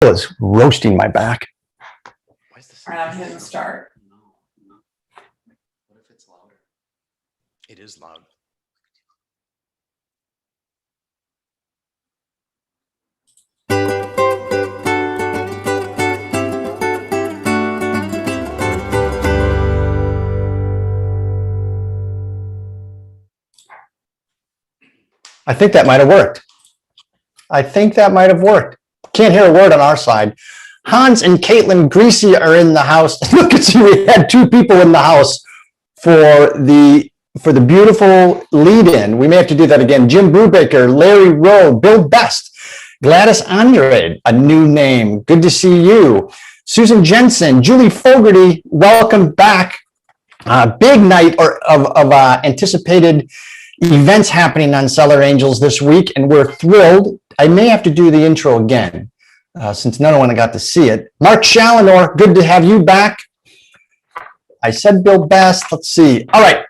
is roasting my back. Why is this? All right, I'm hitting start. No. What if it's louder? It is loud. I think that might have worked. Can't hear a word on our side. Hans and Caitlin Greasy are in the house. Look at you, we had two people in the house for the beautiful lead-in. We may have to do that again. Jim Brubaker, Larry Rowe, Bill Best, Gladys Andrade, a new name. Good to see you. Susan Jensen, Julie Fogarty, welcome back. Big night of anticipated events happening on Cellar Angels this week, and we're thrilled. I may have to do the intro again since no one got to see it. Mark Challenor, good to have you back. I said Bill Best. Let's see. All right,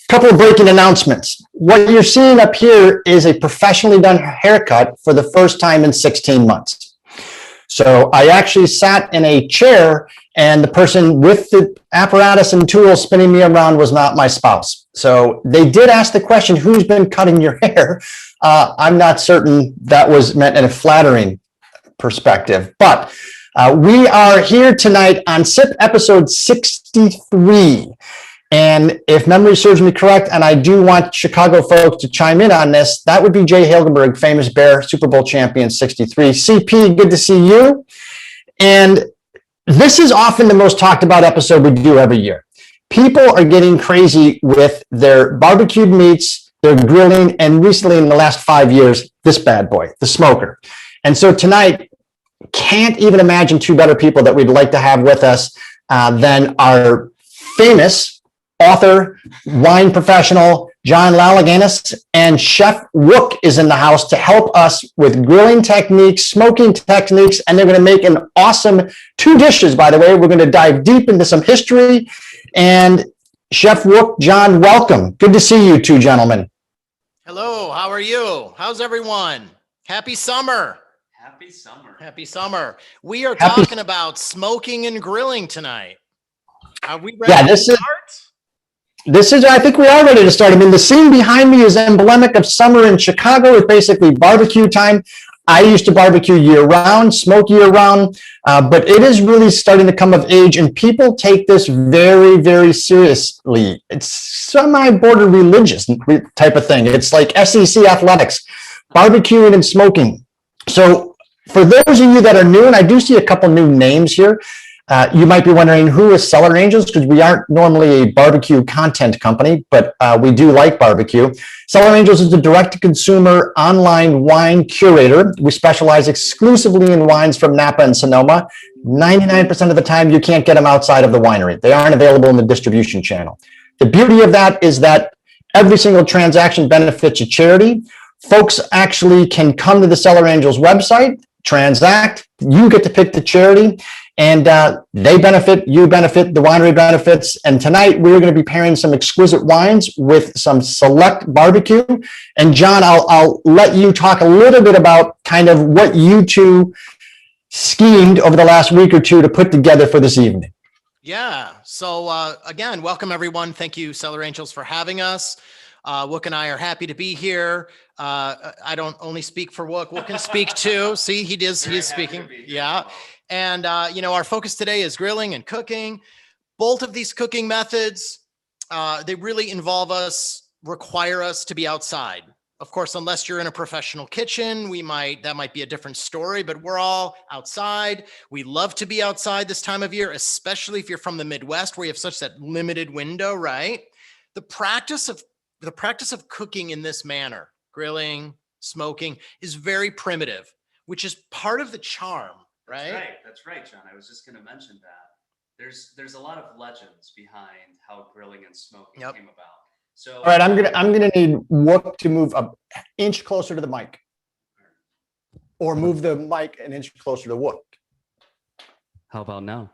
couple of breaking announcements. What you're seeing up here is a professionally done haircut for the first time in 16 months. So I actually sat in a chair, and the person with the apparatus and tools spinning me around was not my spouse. So they did ask the question, who's been cutting your hair? I'm not certain that was meant in a flattering perspective, but we are here tonight on SIP episode 63. And if memory serves me correct, and I do want Chicago folks to chime in on this, that would be Jay Hilgenberg, famous Bear, Super Bowl champion 63. CP, good to see you. And this is often the most talked about episode we do every year. People are getting crazy with their barbecued meats, their grilling, and recently in the last 5 years, this bad boy, the smoker. And so tonight, can't even imagine two better people that we'd like to have with us than our famous author, wine professional, John Laloganes, and Chef Wook is in the house to help us with grilling techniques, smoking techniques, and they're going to make an awesome 2 dishes, by the way. We're going to dive deep into some history. And Chef Wook, John, welcome. Good to see you two gentlemen. Hello, how are you? How's everyone? Happy summer. Happy summer. Happy summer. We are talking about smoking and grilling tonight. Are we ready to start? I think we are ready to start. I mean, the scene behind me is emblematic of summer in Chicago. It's basically barbecue time. I used to barbecue year-round, smoke year-round, but it is really starting to come of age, and people take this very, very seriously. It's semi-border religious type of thing. It's like SEC athletics, barbecuing and smoking. So for those of you that are new, and I do see a couple new names here, you might be wondering who is Cellar Angels, because we aren't normally a barbecue content company, but we do like barbecue. Cellar Angels is a direct-to-consumer online wine curator. We specialize exclusively in wines from Napa and Sonoma. 99% of the time, you can't get them outside of the winery. They aren't available in the distribution channel. The beauty of that is that every single transaction benefits a charity. Folks actually can come to the Cellar Angels website, transact, you get to pick the charity, and they benefit, you benefit, the winery benefits. And tonight we're going to be pairing some exquisite wines with some select barbecue. And John, I'll let you talk a little bit about kind of what you two schemed over the last week or two to put together for this evening. Yeah. So again, welcome everyone. Thank you, Cellar Angels, for having us. Wook and I are happy to be here. I don't only speak for Wook. Wook can speak too. See, he is speaking. Yeah. And, our focus today is grilling and cooking. Both of these cooking methods, they really require us to be outside. Of course, unless you're in a professional kitchen, that might be a different story, but we're all outside. We love to be outside this time of year, especially if you're from the Midwest where you have such that limited window, right? The practice of cooking in this manner, grilling, smoking, is very primitive, which is part of the charm. Right? That's right, John. I was just going to mention that. There's a lot of legends behind how grilling and smoking came about. So, all right, I'm gonna need Wook to move an inch closer to the mic, or move the mic an inch closer to Wook. How about now?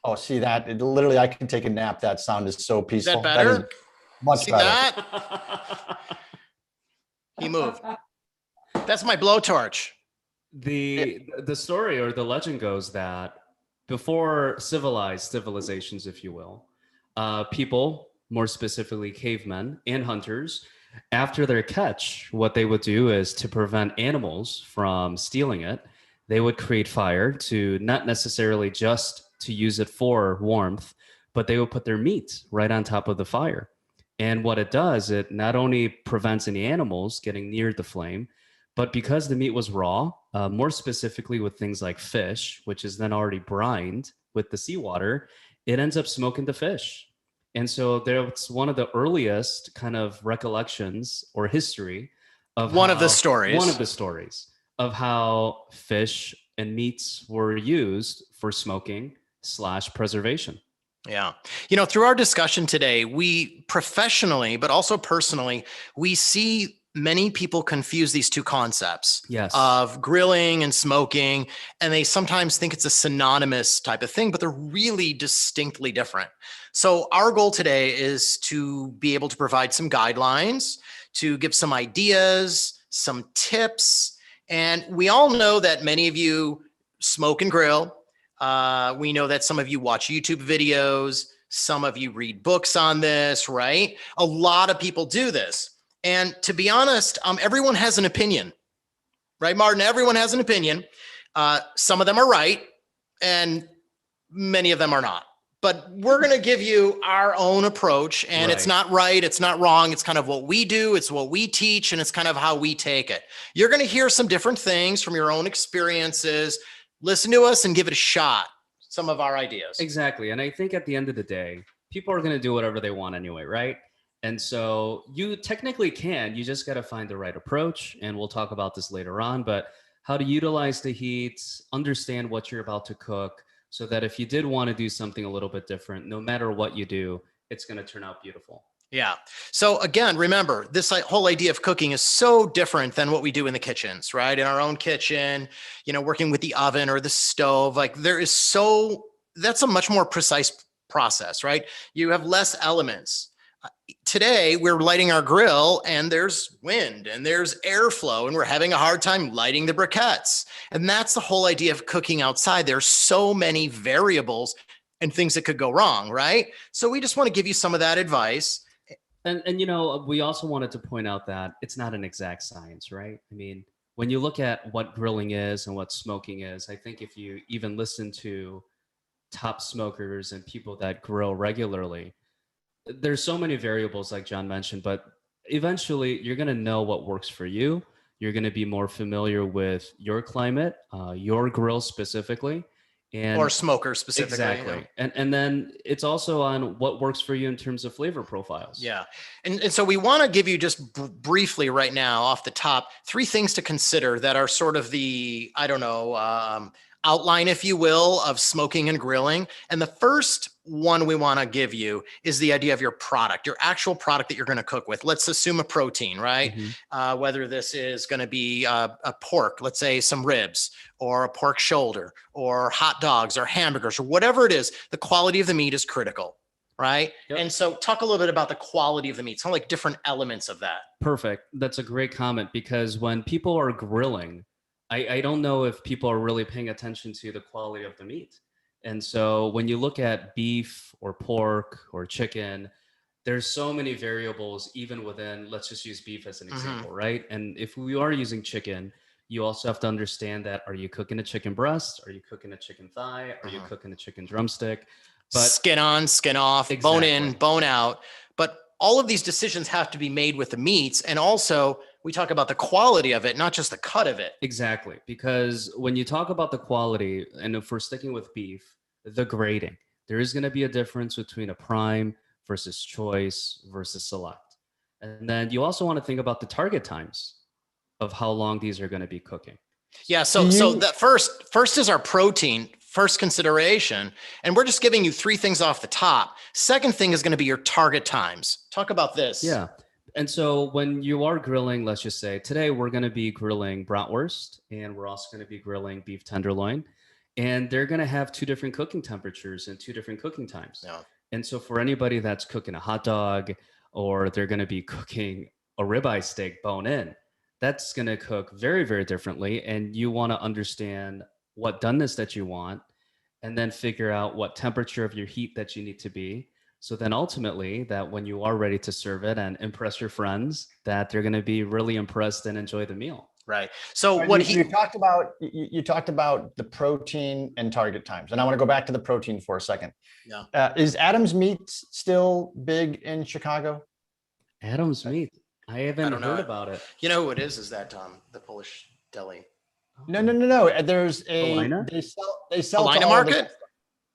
Oh, see that? Literally, I can take a nap. That sound is so peaceful. Is that better? That is much See better. That? He moved. That's my blowtorch. The story or the legend goes that before civilized civilizations, if you will, people, more specifically cavemen and hunters, after their catch, what they would do is to prevent animals from stealing it, they would create fire to not necessarily just to use it for warmth, but they would put their meat right on top of the fire. And what it does, it not only prevents any animals getting near the flame, but because the meat was raw, more specifically with things like fish, which is then already brined with the seawater, it ends up smoking the fish. And so that's one of the earliest kind of recollections or history of One of the how- stories. One of the stories of how fish and meats were used for smoking / preservation. Yeah. You know, through our discussion today, we professionally, but also personally, we see many people confuse these two concepts Yes. of grilling and smoking, and they sometimes think it's a synonymous type of thing, but they're really distinctly different. So our goal today is to be able to provide some guidelines, to give some ideas, some tips. And we all know that many of you smoke and grill. We know that some of you watch YouTube videos. Some of you read books on this, right? A lot of people do this. And to be honest, everyone has an opinion, right, Martin? Everyone has an opinion. Some of them are right, and many of them are not. But we're going to give you our own approach, and it's Right. not right. It's not wrong. It's kind of what we do. It's what we teach, and it's kind of how we take it. You're going to hear some different things from your own experiences. Listen to us and give it a shot. Some of our ideas. Exactly. And I think at the end of the day, people are going to do whatever they want anyway, right? And so you technically can, you just got to find the right approach. And we'll talk about this later on, but how to utilize the heat, understand what you're about to cook, so that if you did want to do something a little bit different, no matter what you do, it's going to turn out beautiful. Yeah. So again, remember, this whole idea of cooking is so different than what we do in the kitchens, right? In our own kitchen, you know, working with the oven or the stove, like that's a much more precise process, right? You have less elements. Today, we're lighting our grill and there's wind and there's airflow and we're having a hard time lighting the briquettes. And that's the whole idea of cooking outside. There's so many variables and things that could go wrong, right? So we just want to give you some of that advice. And you know, we also wanted to point out that it's not an exact science, right? I mean, when you look at what grilling is and what smoking is, I think if you even listen to top smokers and people that grill regularly, there's so many variables like John mentioned, but eventually you're going to know what works for you. You're going to be more familiar with your climate, your grill specifically, and Or smokers specifically. exactly. You know? And then it's also on what works for you in terms of flavor profiles. Yeah. And so we want to give you just briefly right now off the top, 3 things to consider that are sort of the, I don't know, outline, if you will, of smoking and grilling. And the first one we want to give you is the idea of your product, your actual product that you're going to cook with. Let's assume a protein, right? Mhm. Whether this is going to be a pork, let's say some ribs, or a pork shoulder, or hot dogs, or hamburgers, or whatever it is, the quality of the meat is critical, right? Yep. And so talk a little bit about the quality of the meat, some like different elements of that. Perfect. That's a great comment, because when people are grilling, I don't know if people are really paying attention to the quality of the meat. And so when you look at beef or pork or chicken, there's so many variables even within, let's just use beef as an example, right? And if we are using chicken, you also have to understand that, are you cooking a chicken breast? Are you cooking a chicken thigh? Are you cooking a chicken drumstick? But Skin on, skin off, bone in, Exactly. bone out. But all of these decisions have to be made with the meats. And also we talk about the quality of it, not just the cut of it. Exactly. Because when you talk about the quality, and if we're sticking with beef, the grading, there is going to be a difference between a prime versus choice versus select. And then you also want to think about the target times of how long these are going to be cooking. Yeah. So that first is our protein, first consideration. And we're just giving you 3 things off the top. Second thing is going to be your target times. Talk about this. Yeah. And so when you are grilling, let's just say today we're going to be grilling bratwurst, and we're also going to be grilling beef tenderloin, and they're going to have 2 different cooking temperatures and 2 different cooking times. Yeah. And so for anybody that's cooking a hot dog, or they're going to be cooking a ribeye steak bone in, that's going to cook very, very differently. And you want to understand what doneness that you want, and then figure out what temperature of your heat that you need to be. So then ultimately that when you are ready to serve it and impress your friends, that they're going to be really impressed and enjoy the meal. Right. So Right, what you talked about, you talked about the protein and target times, and I want to go back to the protein for a second. Yeah. Is Adam's Meats still big in Chicago? Adam's Meat. I haven't don't know heard it. about it. You know who it is that the Polish deli. No. There's Paulina? they sell to Paulina all the- Market?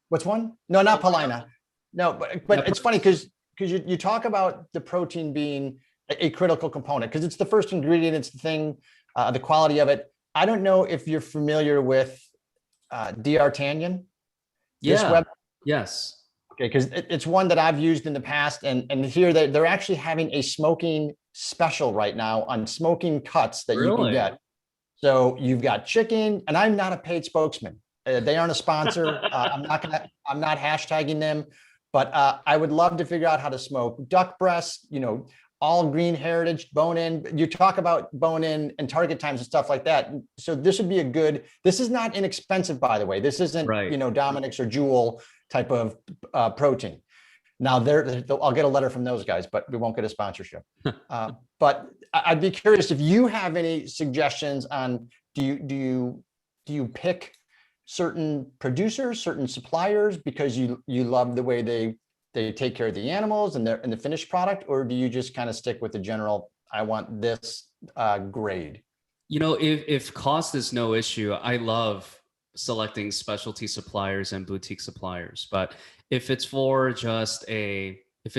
What's one? No, not Paulina? Paulina. No, but it's funny because you talk about the protein being a critical component because it's the first ingredient, it's the thing, the quality of it. I don't know if you're familiar with D'Artagnan. Yeah. Yes. Okay, because it's one that I've used in the past, and here they're actually having a smoking special right now on smoking cuts that you can Really? get. So you've got chicken, and I'm not a paid spokesman. They aren't a sponsor. I'm not hashtagging them, but I would love to figure out how to smoke duck breast, all green heritage, bone in. You talk about bone in and target times and stuff like that. So this would be this is not inexpensive, by the way. This isn't, Right. Dominic's or Jewel type of protein. Now I'll get a letter from those guys, but we won't get a sponsorship. But I'd be curious if you have any suggestions on, do you pick certain producers, certain suppliers because you love the way they take care of the animals and the finished product, or do you just kind of stick with the general, I want this grade? If cost is no issue, I love selecting specialty suppliers and boutique suppliers. But if it's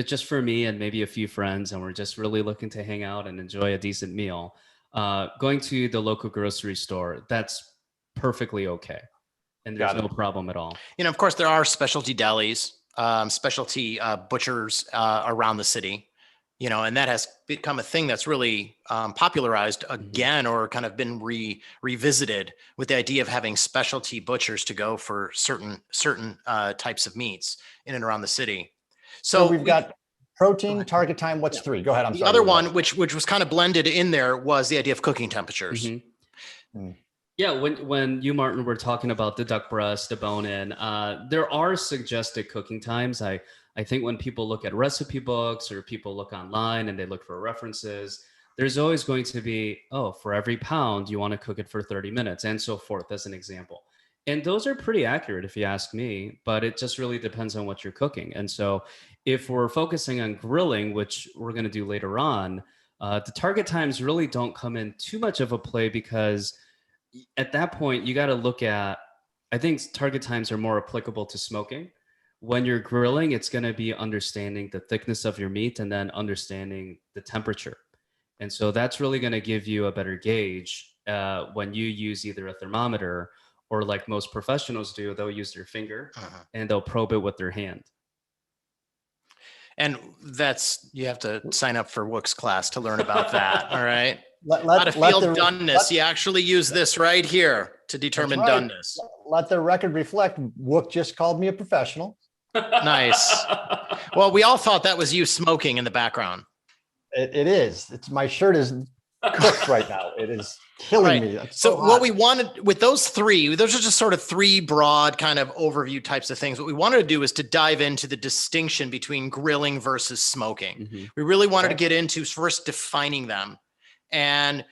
just for me and maybe a few friends, and we're just really looking to hang out and enjoy a decent meal, going to the local grocery store, that's perfectly okay. And there's no problem at all. Of course, there are specialty delis, specialty butchers around the city, and that has become a thing that's really popularized again, or kind of been revisited with the idea of having specialty butchers to go for certain types of meats in and around the city. So we've got protein, target time. What's three? Go ahead. I'm sorry. The other one, which was kind of blended in there, was the idea of cooking temperatures. Yeah, when you, Martin, were talking about the duck breast, the bone-in, there are suggested cooking times. I think when people look at recipe books or people look online and they look for references, there's always going to be, for every pound, you want to cook it for 30 minutes and so forth, as an example. And those are pretty accurate if you ask me, but it just really depends on what you're cooking. And so if we're focusing on grilling, which we're going to do later on, the target times really don't come in too much of a play, because at that point, you got to look at, I think target times are more applicable to smoking. When you're grilling, it's going to be understanding the thickness of your meat and then understanding the temperature. And so that's really going to give you a better gauge when you use either a thermometer or, like most professionals do, they'll use their finger and they'll probe it with their hand. And you have to sign up for Wook's class to learn about that. All right. How to feel doneness. You actually use this right here to determine doneness. Let the record reflect, Wook just called me a professional. Nice. Well, we all thought that was you smoking in the background. It is. My shirt is cooked right now. It is killing me. So what we wanted with those are just sort of three broad kind of overview types of things. What we wanted to do is to dive into the distinction between grilling versus smoking. We really wanted to get into first defining them. And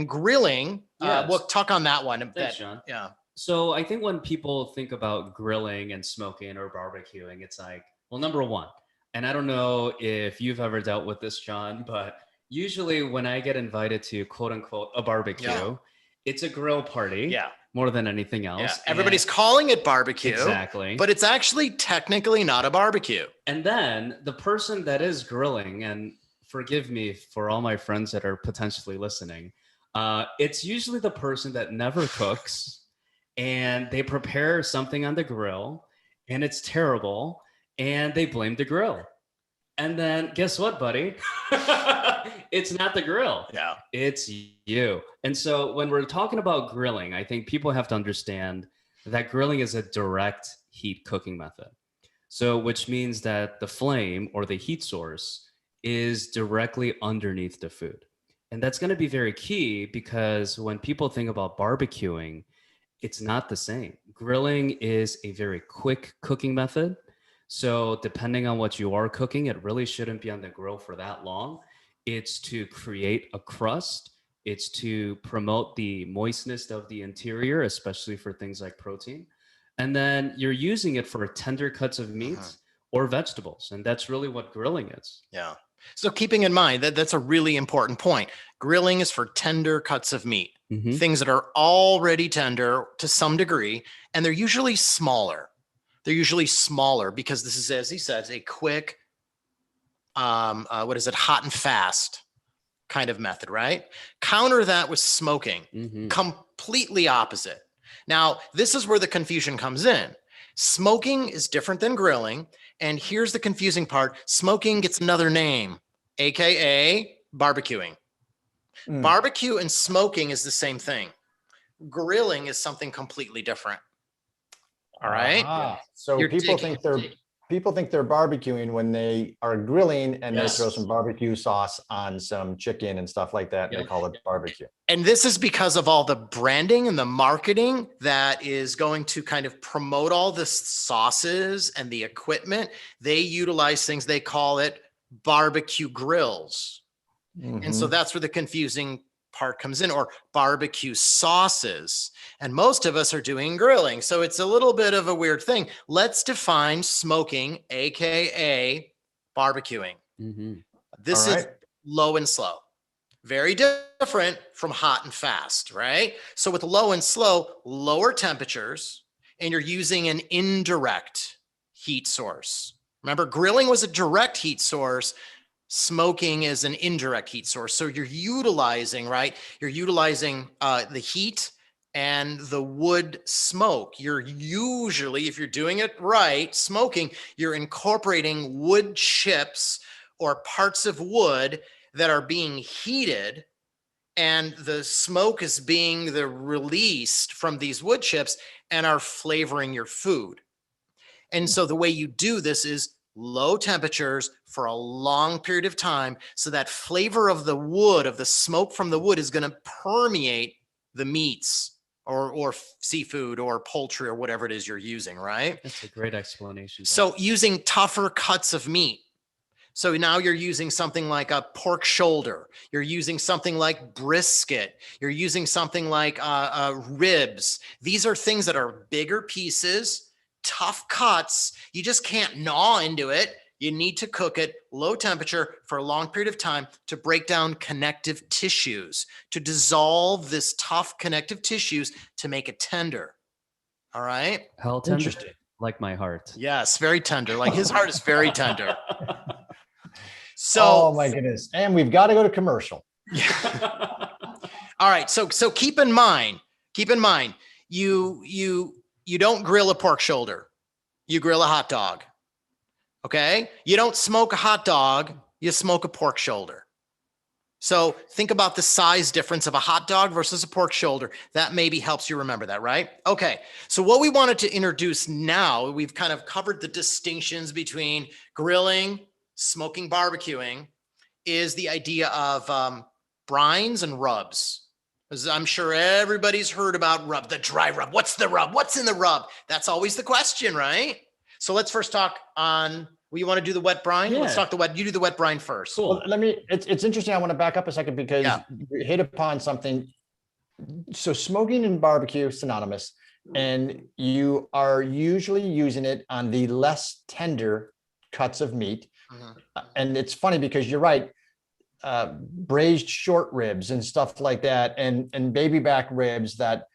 grilling, we'll talk on that one. Thanks, John. Yeah. So I think when people think about grilling and smoking or barbecuing, it's like, well, number one, and I don't know if you've ever dealt with this, John, but usually when I get invited to quote unquote a barbecue, it's a grill party more than anything else. Yeah. Everybody's calling it barbecue. Exactly. But it's actually technically not a barbecue. And then the person that is grilling, and forgive me for all my friends that are potentially listening, it's usually the person that never cooks, and they prepare something on the grill and it's terrible and they blame the grill. And then guess what, buddy? It's not the grill. Yeah. It's you. And so when we're talking about grilling, I think people have to understand that grilling is a direct heat cooking method. So which means that the flame or the heat source is directly underneath the food. And that's going to be very key because when people think about barbecuing, it's not the same. Grilling is a very quick cooking method. So depending on what you are cooking, it really shouldn't be on the grill for that long. It's to create a crust. It's to promote the moistness of the interior, especially for things like protein. And then you're using it for tender cuts of meat or vegetables. And that's really what grilling is. Yeah. So keeping in mind that that's a really important point. Grilling is for tender cuts of meat, things that are already tender to some degree, and they're usually smaller. They're usually smaller because this is, as he says, a quick, hot and fast kind of method, right? Counter that with smoking, completely opposite. Now, this is where the confusion comes in. Smoking is different than grilling. And here's the confusing part. Smoking gets another name, AKA barbecuing. Barbecue and smoking is the same thing. Grilling is something completely different. All right. So You're people digging think they're barbecuing when they are grilling and Yes. they throw some barbecue sauce on some chicken and stuff like that. And they call it barbecue. And this is because of all the branding and the marketing that is going to kind of promote all the sauces and the equipment. They utilize things, they call it barbecue grills. And so that's where the confusing part comes in, or barbecue sauces. And most of us are doing grilling. So it's a little bit of a weird thing. Let's define smoking, AKA barbecuing. This is low and slow. Very different from hot and fast, right? So with low and slow, lower temperatures, and you're using an indirect heat source. Remember, grilling was a direct heat source. Smoking is an indirect heat source. So you're utilizing, right? You're utilizing the heat and the wood smoke. You're usually, if you're doing it right, smoking, you're incorporating wood chips or parts of wood that are being heated, and the smoke is being released from these wood chips and are flavoring your food. And so the way you do this is low temperatures for a long period of time. So that flavor of the wood, of the smoke from the wood, is going to permeate the meats or seafood or poultry or whatever it is you're using, right? That's a great explanation. So using tougher cuts of meat. So now you're using something like a pork shoulder. You're using something like brisket. You're using something like ribs. These are things that are bigger pieces, tough cuts. You just can't gnaw into it. You need to cook it low temperature for a long period of time to break down connective tissues, to dissolve this tough connective tissues to make it tender. All right. How tender? Like my heart. Yes, very tender. Like his heart is very tender. So, oh my goodness. And we've got to go to commercial. All right. So keep in mind, you don't grill a pork shoulder. You grill a hot dog. Okay. You don't smoke a hot dog. You smoke a pork shoulder. So think about the size difference of a hot dog versus a pork shoulder. That maybe helps you remember that, right? Okay. So what we wanted to introduce now, we've kind of covered the distinctions between grilling, smoking, barbecuing, is the idea of brines and rubs. As I'm sure everybody's heard about rub, the dry rub. What's the rub? What's in the rub? That's always the question, right? So let's first talk on, well, you want to do the wet brine? Yeah. Let's talk you do the wet brine first. Cool. Well, it's interesting. I want to back up a second because you hit upon something. So smoking and barbecue synonymous, and you are usually using it on the less tender cuts of meat. And it's funny because you're right. Braised short ribs and stuff like that, and baby back ribs that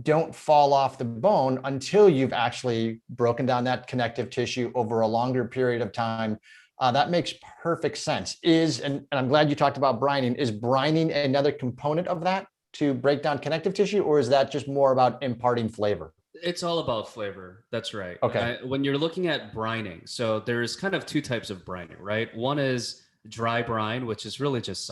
don't fall off the bone until you've actually broken down that connective tissue over a longer period of time. That makes perfect sense. And I'm glad you talked about brining. Is brining another component of that to break down connective tissue, or is that just more about imparting flavor? It's all about flavor. That's right. Okay. When you're looking at brining, so there's kind of two types of brining, right? One is dry brine, which is really just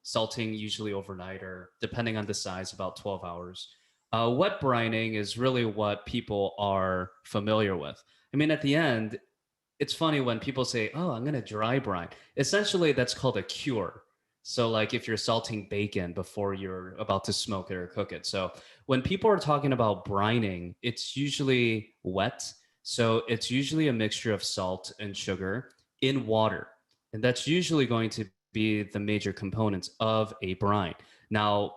salting usually overnight, or depending on the size, about 12 hours. Wet brining is really what people are familiar with. I mean, at the end, it's funny when people say, oh, I'm going to dry brine. Essentially, that's called a cure. So like if you're salting bacon before you're about to smoke it or cook it. So when people are talking about brining, it's usually wet. So it's usually a mixture of salt and sugar in water. And that's usually going to be the major components of a brine. Now,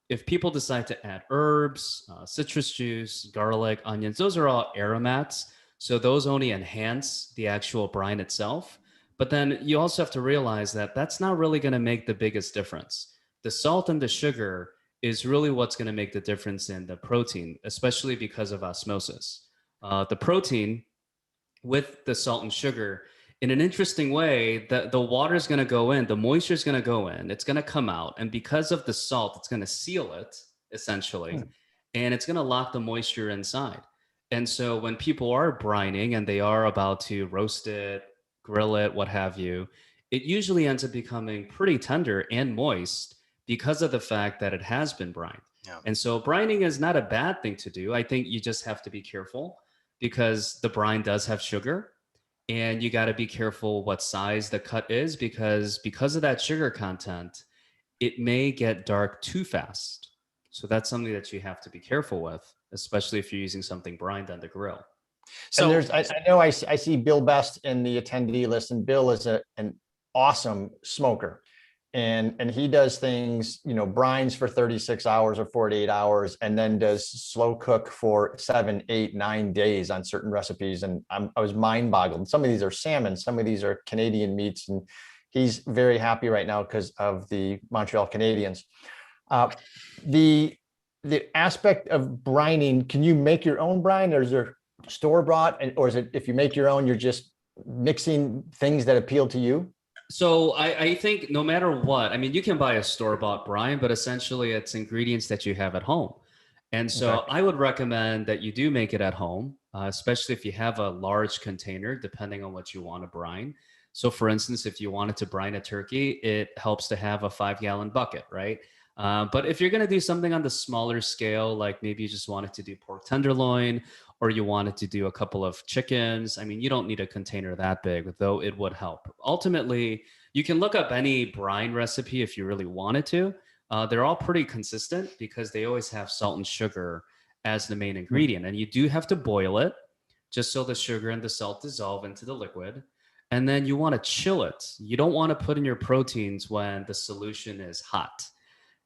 if people decide to add herbs, citrus juice, garlic, onions, those are all aromats. So those only enhance the actual brine itself. But then you also have to realize that that's not really going to make the biggest difference. The salt and the sugar is really what's going to make the difference in the protein, especially because of osmosis. The protein with the salt and sugar, in an interesting way, the water is going to go in, the moisture is going to go in, it's going to come out. And because of the salt, it's going to seal it essentially, and it's going to lock the moisture inside. And so when people are brining and they are about to roast it, grill it, what have you, it usually ends up becoming pretty tender and moist because of the fact that it has been brined. Yeah. And so brining is not a bad thing to do. I think you just have to be careful because the brine does have sugar, and you got to be careful what size the cut is because of that sugar content, it may get dark too fast. So that's something that you have to be careful with, especially if you're using something brined on the grill. So and I know I see Bill Best in the attendee list, and Bill is an awesome smoker. And he does things, brines for 36 hours or 48 hours, and then does slow cook for 7, 8, 9 days on certain recipes. And I was mind boggled. Some of these are salmon, some of these are Canadian meats, and he's very happy right now because of the Montreal Canadiens. The aspect of brining, can you make your own brine, or is there store bought, or is it, if you make your own, you're just mixing things that appeal to you? So I think no matter what, I mean, you can buy a store-bought brine, but essentially it's ingredients that you have at home. And so I would recommend that you do make it at home, especially if you have a large container, depending on what you want to brine. So for instance, if you wanted to brine a turkey, it helps to have a 5-gallon bucket, right? But if you're going to do something on the smaller scale, like maybe you just wanted to do pork tenderloin, or you wanted to do a couple of chickens, I mean, you don't need a container that big, though it would help. Ultimately, you can look up any brine recipe if you really wanted to. They're all pretty consistent because they always have salt and sugar as the main ingredient. And you do have to boil it just so the sugar and the salt dissolve into the liquid. And then you want to chill it. You don't want to put in your proteins when the solution is hot,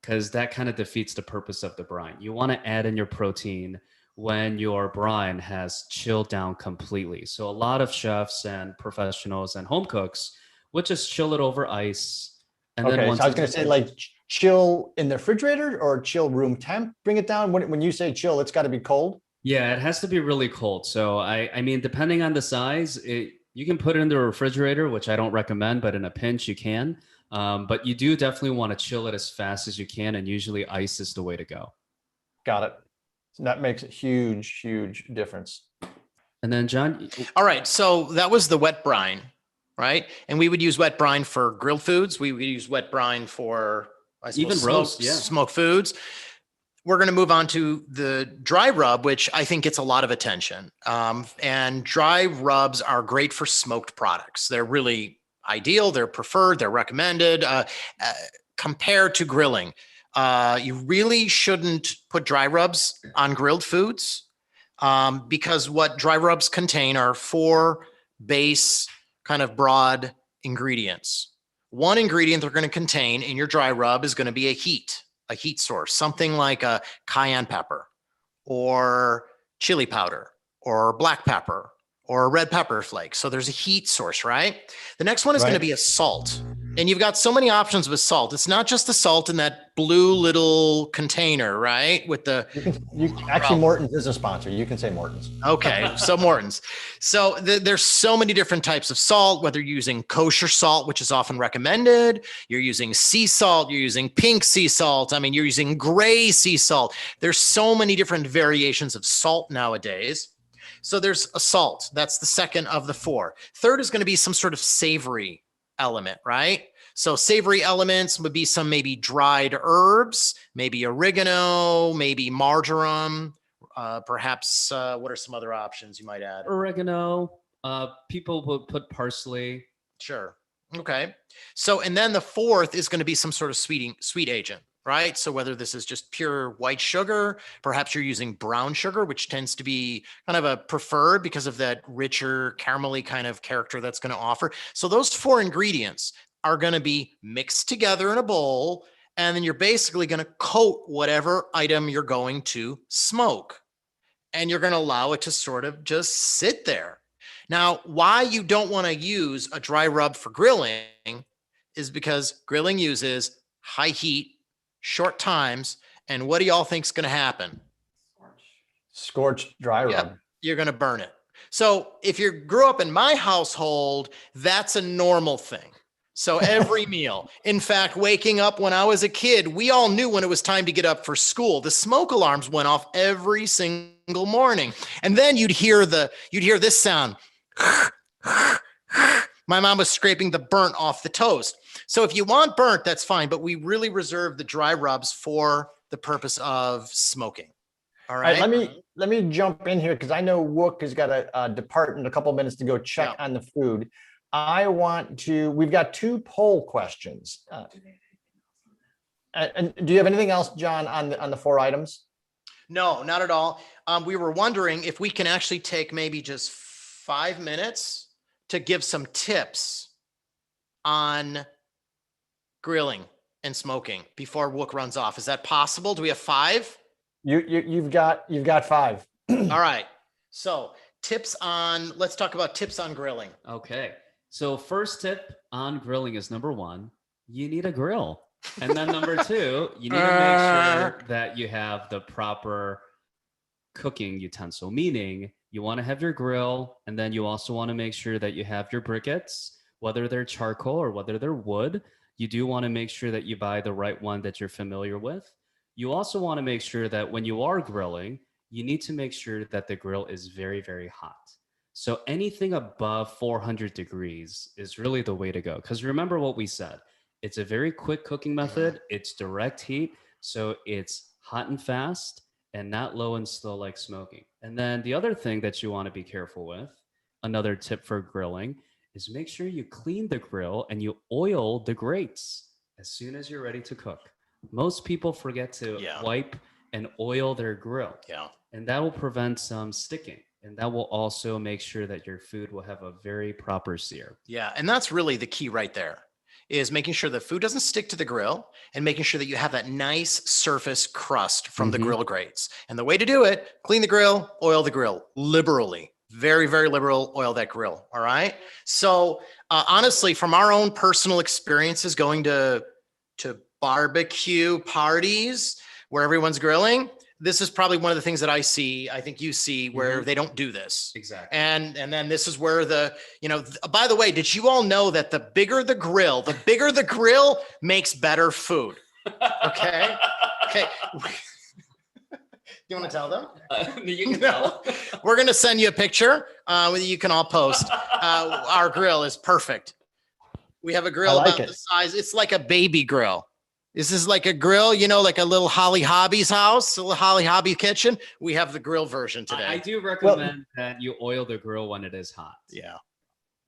because that kind of defeats the purpose of the brine. You want to add in your protein when your brine has chilled down completely. So a lot of chefs and professionals and home cooks would just chill it over ice. And then once so I was going to say, like, chill in the refrigerator or chill room temp, bring it down. When you say chill, it's got to be cold. Yeah, it has to be really cold. So I mean, depending on the size, you can put it in the refrigerator, which I don't recommend, but in a pinch you can. But you do definitely want to chill it as fast as you can. And usually ice is the way to go. Got it. So that makes a huge, huge difference. And then John. All right. So that was the wet brine, right? And we would use wet brine for grilled foods. We would use wet brine for, I suppose, even roast, smoked foods. We're going to move on to the dry rub, which I think gets a lot of attention. And dry rubs are great for smoked products. They're really ideal. They're preferred. They're recommended compared to grilling. You really shouldn't put dry rubs on grilled foods because what dry rubs contain are 4 base kind of broad ingredients. One ingredient they're going to contain in your dry rub is going to be a heat source, something like a cayenne pepper or chili powder or black pepper or red pepper flakes. So there's a heat source, right? The next one is going to be a salt. And you've got so many options with salt. It's not just the salt in that blue little container, right? With the actually, Morton's is a sponsor. You can say Morton's. Okay, so Morton's. So there's so many different types of salt, whether you're using kosher salt, which is often recommended, you're using sea salt, you're using pink sea salt. I mean, you're using gray sea salt. There's so many different variations of salt nowadays. So there's a salt. That's the second of the 4. Third is going to be some sort of savory element, right? So savory elements would be some maybe dried herbs, maybe oregano, maybe marjoram, perhaps what are some other options you might add? Oregano. People would put parsley. Sure. Okay. So, and then the fourth is going to be some sort of sweet agent, right? So whether this is just pure white sugar, perhaps you're using brown sugar, which tends to be kind of a preferred because of that richer caramelly kind of character that's going to offer. So those four ingredients are going to be mixed together in a bowl. And then you're basically going to coat whatever item you're going to smoke. And you're going to allow it to sort of just sit there. Now, why you don't want to use a dry rub for grilling is because grilling uses high heat, short times, and what do y'all think is going to happen? Scorched dry rub. Yep, you're going to burn it. So if you grew up in my household, that's a normal thing. So every meal, in fact, waking up when I was a kid, we all knew when it was time to get up for school. The smoke alarms went off every single morning. And then you'd hear this sound. My mom was scraping the burnt off the toast. So if you want burnt, that's fine. But we really reserve the dry rubs for the purpose of smoking. All right. Let me jump in here because I know Wook has got to depart in a couple of minutes to go check on the food. We've got two poll questions. And do you have anything else, John, on the four items? No, not at all. We were wondering if we can actually take maybe just 5 minutes to give some tips on grilling and smoking before Wook runs off. Is that possible? Do we have 5? You've got 5. All right. So let's talk about tips on grilling. Okay. So first tip on grilling is number 1, you need a grill. And then number 2, you need to make sure that you have the proper cooking utensil, meaning you want to have your grill, and then you also want to make sure that you have your briquettes, whether they're charcoal or whether they're wood. You do want to make sure that you buy the right one that you're familiar with. You also want to make sure that when you are grilling, you need to make sure that the grill is very, very hot. So anything above 400 degrees is really the way to go. Because remember what we said, it's a very quick cooking method. It's direct heat. So it's hot and fast and not low and slow like smoking. And then the other thing that you want to be careful with, another tip for grilling, is make sure you clean the grill and you oil the grates as soon as you're ready to cook. Most people forget to wipe and oil their grill. Yeah. And that will prevent some sticking. And that will also make sure that your food will have a very proper sear. Yeah. And that's really the key right there, is making sure the food doesn't stick to the grill and making sure that you have that nice surface crust from the grill grates. And the way to do it, clean the grill, oil the grill liberally. Very, very liberal, oil that grill. All right. So honestly, from our own personal experiences going to barbecue parties where everyone's grilling, this is probably one of the things that I think you see where they don't do this. Exactly. And then this is where by the way, did you all know that the bigger the grill makes better food? Okay. Okay. You want to tell them? You can tell. We're going to send you a picture you can all post. Our grill is perfect. We have a grill about the size. It's like a baby grill. This is like a grill, like a little Holly Hobby's house, a little Holly Hobby kitchen. We have the grill version today. I do recommend that you oil the grill when it is hot. Yeah.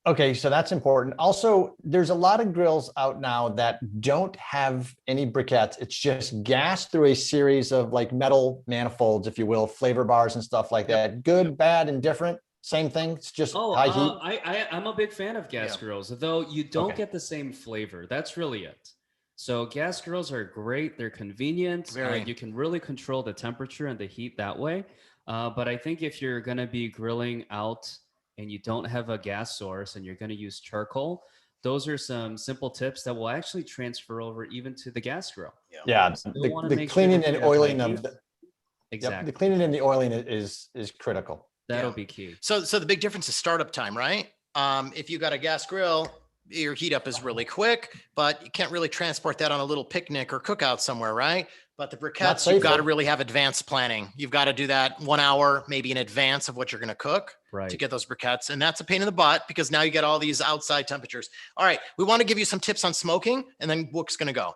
Okay, so that's important. Also, there's a lot of grills out now that don't have any briquettes. It's just gas through a series of like metal manifolds, if you will, flavor bars and stuff like that. Good, bad, indifferent, same thing. It's just high heat. I'm a big fan of gas grills, though you don't get the same flavor. That's really it. So gas grills are great. They're convenient. You can really control the temperature and the heat that way. But I think if you're going to be grilling out and you don't have a gas source and you're going to use charcoal, those are some simple tips that will actually transfer over even to the gas grill. Yeah. The cleaning and oiling of the cleaning and the oiling is critical. That'll be key. So the big difference is startup time, right? If you got a gas grill, your heat up is really quick, but you can't really transport that on a little picnic or cookout somewhere, right? But the briquettes, you've got to really have advanced planning. You've got to do that 1 hour, maybe in advance of what you're going to cook to get those briquettes. And that's a pain in the butt because now you get all these outside temperatures. All right. We want to give you some tips on smoking and then Wook's going to go.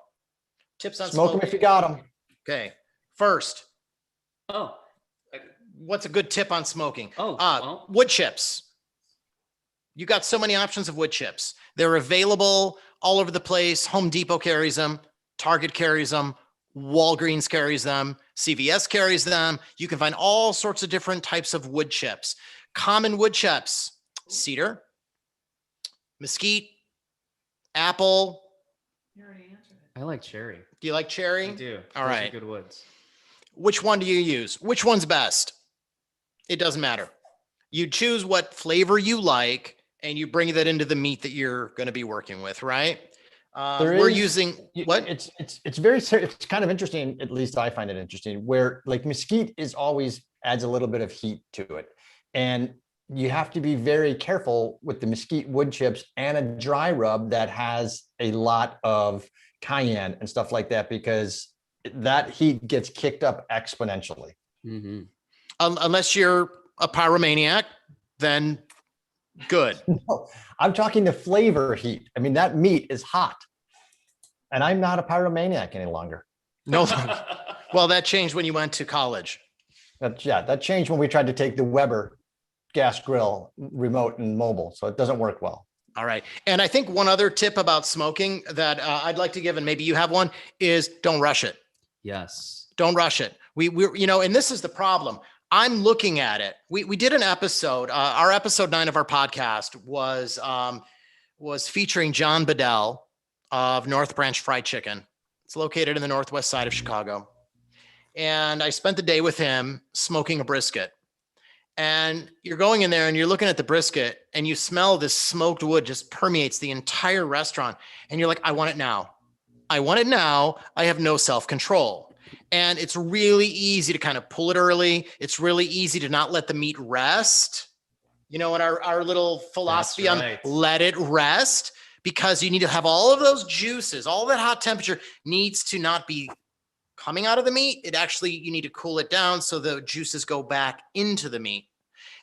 Tips on smoking. Smoke them if you got them. Okay. First. What's a good tip on smoking? Wood chips. You got so many options of wood chips. They're available all over the place. Home Depot carries them. Target carries them. Walgreens carries them. CVS carries them. You can find all sorts of different types of wood chips. Common wood chips: cedar, mesquite, apple. I like cherry. Do you like cherry? I do. All Those are right. good woods. Which one do you use? Which one's best? It doesn't matter. You choose what flavor you like and you bring that into the meat that you're going to be working with, right? We're using what? It's very, it's kind of interesting. At least I find it interesting where like mesquite is always adds a little bit of heat to it. And you have to be very careful with the mesquite wood chips and a dry rub that has a lot of cayenne and stuff like that, because that heat gets kicked up exponentially. Mm-hmm. Unless you're a pyromaniac, then good. No, I'm talking the flavor heat. I mean, that meat is hot. And I'm not a pyromaniac any longer. No, well, that changed when you went to college. That changed when we tried to take the Weber gas grill remote and mobile. So it doesn't work well. All right. And I think one other tip about smoking that I'd like to give, and maybe you have one, is don't rush it. Yes. Don't rush it. We're, and this is the problem. I'm looking at it. We did an episode, our episode 9 of our podcast was featuring John Bedell of North Branch Fried Chicken. It's located in the northwest side of Chicago. And I spent the day with him smoking a brisket. And you're going in there and you're looking at the brisket and you smell this smoked wood just permeates the entire restaurant. And you're like, I want it now. I want it now. I have no self-control. And it's really easy to kind of pull it early. It's really easy to not let the meat rest. And our little philosophy on let it rest, because you need to have all of those juices, all that hot temperature needs to not be coming out of the meat. You need to cool it down so the juices go back into the meat.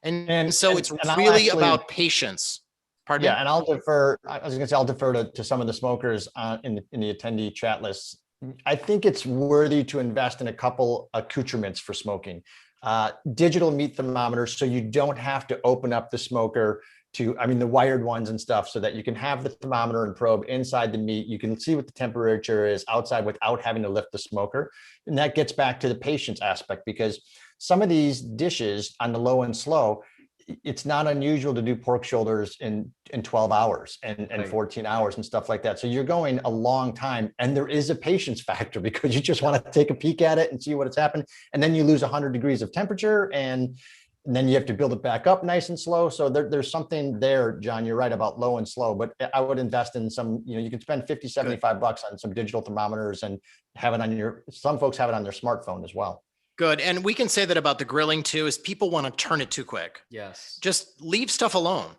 And so it's really about patience. Pardon me? Yeah, and I'll defer. I was going to say I'll defer to some of the smokers in the attendee chat lists. I think it's worthy to invest in a couple accoutrements for smoking. Digital meat thermometers, so you don't have to open up the smoker the wired ones and stuff, so that you can have the thermometer and probe inside the meat. You can see what the temperature is outside without having to lift the smoker. And that gets back to the patience aspect, because some of these dishes on the low and slow, it's not unusual to do pork shoulders in 12 hours and 14 hours and stuff like that. So you're going a long time, and there is a patience factor, because you just want to take a peek at it and see what it's happened. And then you lose 100 degrees of temperature, and then you have to build it back up nice and slow. So there's something there, John, you're right about low and slow, but I would invest in some, you can spend $50, $75 on some digital thermometers and have it on some folks have it on their smartphone as well. Good. And we can say that about the grilling too, is people want to turn it too quick. Yes. Just leave stuff alone.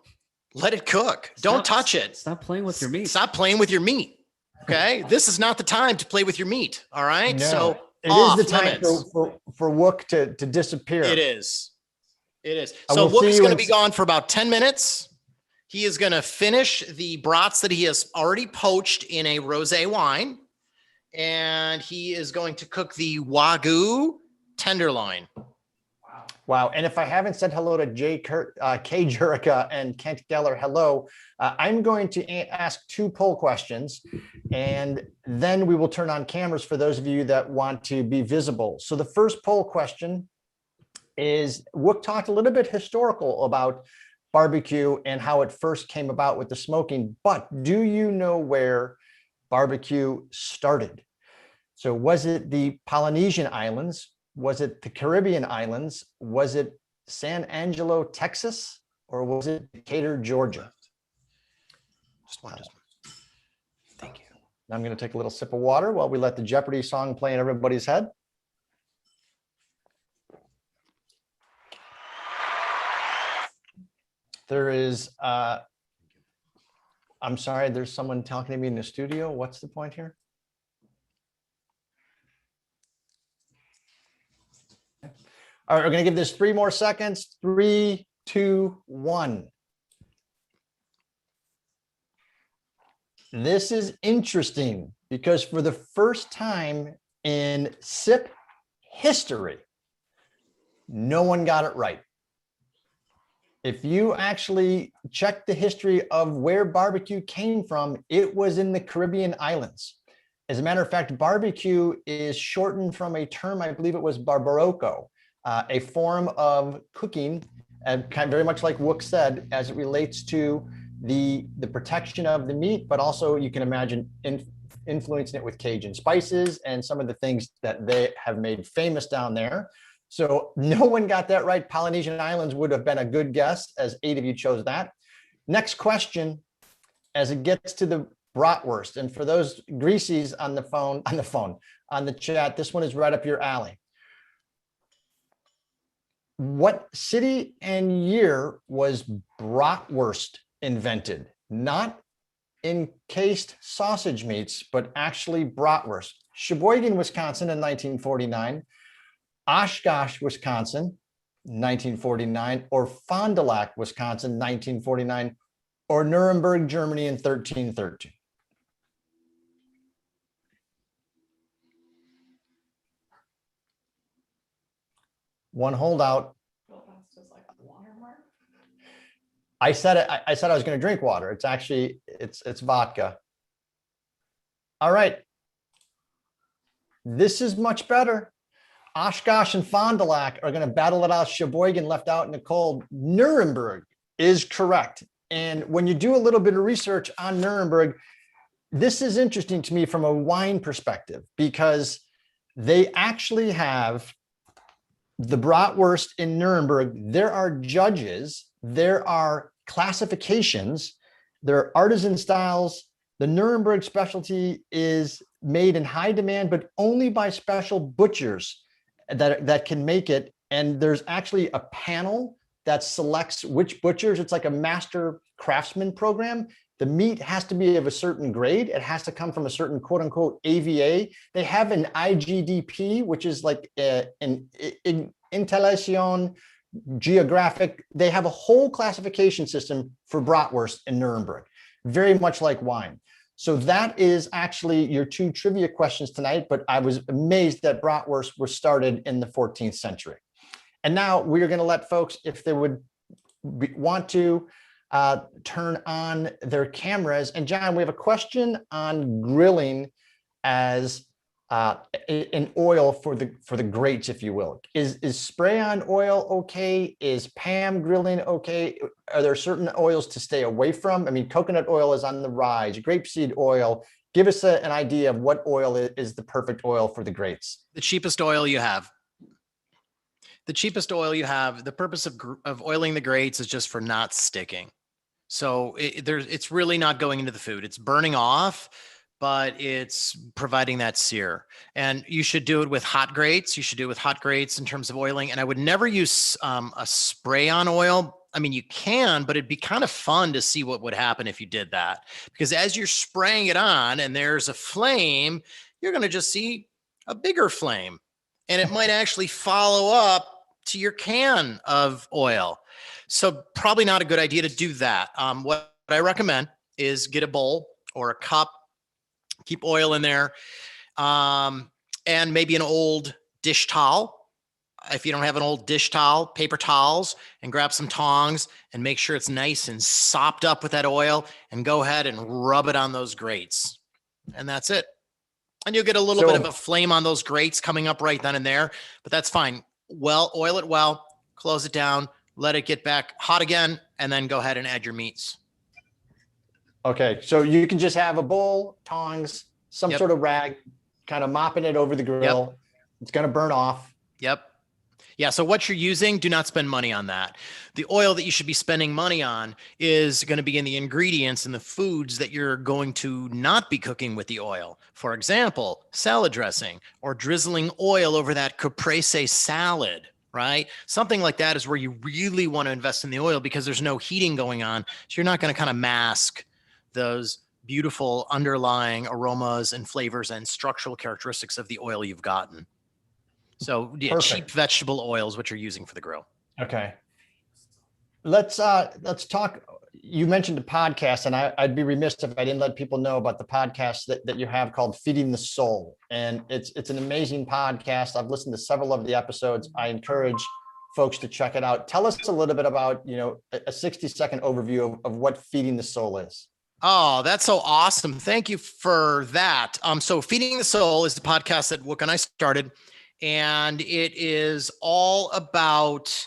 Let it cook. Don't touch it. Stop playing with your meat. Stop playing with your meat. Okay. This is not the time to play with your meat. All right. No, so it is the time for Wook to disappear. It is. So Wook is going to be gone for about 10 minutes. He is going to finish the brats that he has already poached in a rosé wine. And he is going to cook the Wagyu tenderloin. Wow. And if I haven't said hello to Kay Jurica and Kent Geller, hello, I'm going to ask 2 poll questions, and then we will turn on cameras for those of you that want to be visible. So the first poll question is, Wook talked a little bit historical about barbecue and how it first came about with the smoking, but do you know where barbecue started? So was it the Polynesian Islands? Was it the Caribbean Islands? Was it San Angelo, Texas? Or was it Decatur, Georgia? Just one. Thank you. I'm going to take a little sip of water while we let the Jeopardy song play in everybody's head. There is, I'm sorry, there's someone talking to me in the studio. What's the point here? All right, we're going to give this 3 more seconds. 3, 2, 1. This is interesting because for the first time in SIP history, no one got it right. If you actually check the history of where barbecue came from, it was in the Caribbean islands. As a matter of fact, barbecue is shortened from a term, I believe it was barbaroco, a form of cooking, and kind of very much like Wook said, as it relates to the protection of the meat, but also you can imagine influencing it with Cajun spices and some of the things that they have made famous down there. So no one got that right. Polynesian Islands would have been a good guess, as 8 of you chose that. Next question, as it gets to the bratwurst, and for those greasies on the chat, this one is right up your alley. What city and year was bratwurst invented? Not encased sausage meats, but actually bratwurst. Sheboygan, Wisconsin in 1949. Oshkosh, Wisconsin, 1949, or Fond du Lac, Wisconsin, 1949, or Nuremberg, Germany in 1313. One holdout. I said it. I said I was going to drink water. It's actually it's vodka. All right. This is much better. Oshkosh and Fond du Lac are going to battle it out. Sheboygan left out in the cold. Nuremberg is correct. And when you do a little bit of research on Nuremberg, this is interesting to me from a wine perspective, because they actually have the bratwurst in Nuremberg. There are judges, there are classifications, there are artisan styles. The Nuremberg specialty is made in high demand, but only by special butchers that can make it. And there's actually a panel that selects which butchers. It's like a master craftsman program. The meat has to be of a certain grade. It has to come from a certain quote unquote AVA. They have an IGDP, which is like an Intelligation Geographic. They have a whole classification system for bratwurst in Nuremberg, very much like wine. So that is actually your 2 trivia questions tonight, but I was amazed that bratwurst was started in the 14th century. And now we're going to let folks, if they would want to, turn on their cameras. And John, we have a question on grilling as an oil for the grates, if you will. Is spray on oil okay? Is Pam grilling okay? Are there certain oils to stay away from? I mean, coconut oil is on the rise, grapeseed oil. Give us an idea of what oil is the perfect oil for the grates. The cheapest oil you have. The cheapest oil you have. The purpose of oiling the grates is just for not sticking. So it's really not going into the food. It's burning off, but it's providing that sear. And you should do it with hot grates. You should do it with hot grates in terms of oiling. And I would never use a spray on oil. I mean, you can, but it'd be kind of fun to see what would happen if you did that. Because as you're spraying it on and there's a flame, you're going to just see a bigger flame. And it might actually follow up to your can of oil. So probably not a good idea to do that. What I recommend is get a bowl or a cup, keep oil in there, and maybe an old dish towel. If you don't have an old dish towel, paper towels, and grab some tongs and make sure it's nice and sopped up with that oil, and go ahead and rub it on those grates. And that's it. And you'll get a little bit of a flame on those grates coming up right then and there, but that's fine. Well, oil it well, close it down, let it get back hot again, and then go ahead and add your meats. Okay, so you can just have a bowl, tongs, some Yep. sort of rag, kind of mopping it over the grill. Yep. It's going to burn off. Yep. Yeah. So what you're using, do not spend money on that. The oil that you should be spending money on is going to be in the ingredients and the foods that you're going to not be cooking with the oil. For example, salad dressing or drizzling oil over that caprese salad, right? Something like that is where you really want to invest in the oil, because there's no heating going on. So you're not going to kind of mask those beautiful underlying aromas and flavors and structural characteristics of the oil you've gotten. So yeah, cheap vegetable oil is what you're using for the grill. Okay. Let's talk. You mentioned a podcast, and I'd be remiss if I didn't let people know about the podcast that you have called Feeding the Soul. And it's an amazing podcast. I've listened to several of the episodes. I encourage folks to check it out. Tell us a little bit about, a 60-second overview of what Feeding the Soul is. Oh, that's so awesome. Thank you for that. So Feeding the Soul is the podcast that Wook and I started, and it is all about,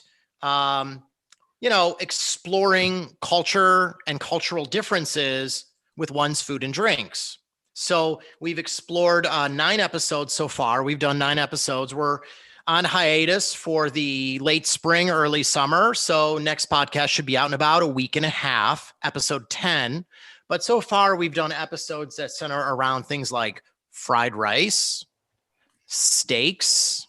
exploring culture and cultural differences with one's food and drinks. So we've explored 9 episodes so far. We've done 9 episodes. We're on hiatus for the late spring, early summer. So next podcast should be out in about a week and a half, episode 10. But so far we've done episodes that center around things like fried rice, steaks,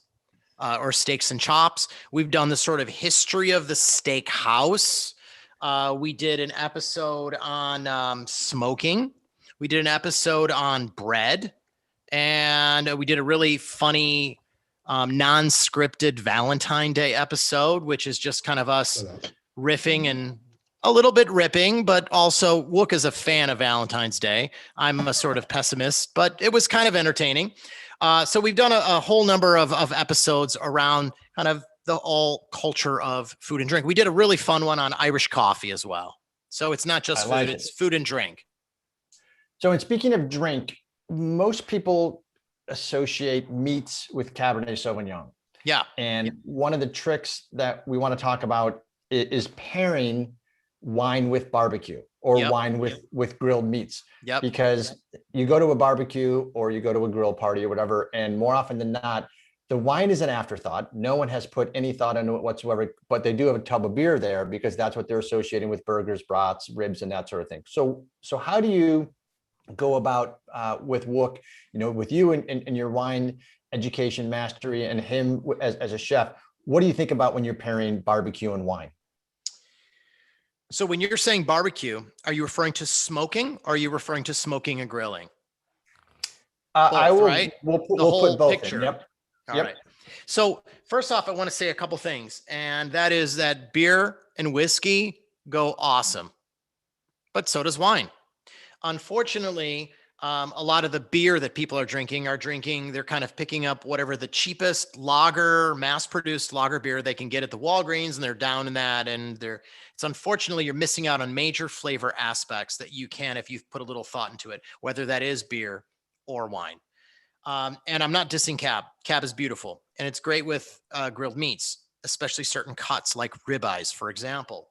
or steaks and chops. We've done the sort of history of the steak house. We did an episode on smoking. We did an episode on bread, and we did a really funny non-scripted Valentine Day episode, which is just kind of us riffing and a little bit ripping, but also Wook is a fan of Valentine's Day. I'm a sort of pessimist, but it was kind of entertaining. So we've done a whole number of episodes around kind of the all culture of food and drink. We did a really fun one on Irish coffee as well. So it's not just food, it's food and drink. So, and speaking of drink, most people associate meats with Cabernet Sauvignon. Yeah. And one of the tricks that we want to talk about is pairing wine with barbecue or wine with grilled meats. Because you go to a barbecue or you go to a grill party or whatever, and more often than not, the wine is an afterthought. No one has put any thought into it whatsoever, but they do have a tub of beer there because that's what they're associating with burgers, brats, ribs, and that sort of thing. So how do you go about with Wook, with you and your wine education mastery and him as a chef? What do you think about when you're pairing barbecue and wine? So when you're saying barbecue, are you referring to smoking or are you referring to smoking and grilling? Both, I will, right? We'll whole put both picture. in. Yep. All right. So first off, I want to say a couple things, and that is that beer and whiskey go awesome, but so does wine. Unfortunately, a lot of the beer that people are drinking, they're kind of picking up whatever the cheapest lager, mass-produced lager beer they can get at the Walgreens, and they're down in that. And it's unfortunately, you're missing out on major flavor aspects that you can if you've put a little thought into it, whether that is beer or wine. And I'm not dissing Cab. Cab is beautiful, and it's great with grilled meats, especially certain cuts like ribeyes, for example.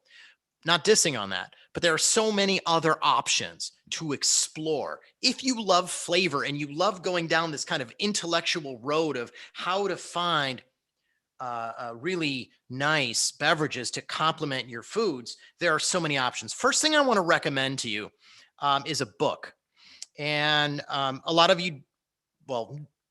Not dissing on that, but there are so many other options to explore. If you love flavor and you love going down this kind of intellectual road of how to find really nice beverages to complement your foods, there are so many options. First thing I want to recommend to you is a book. And a lot of you,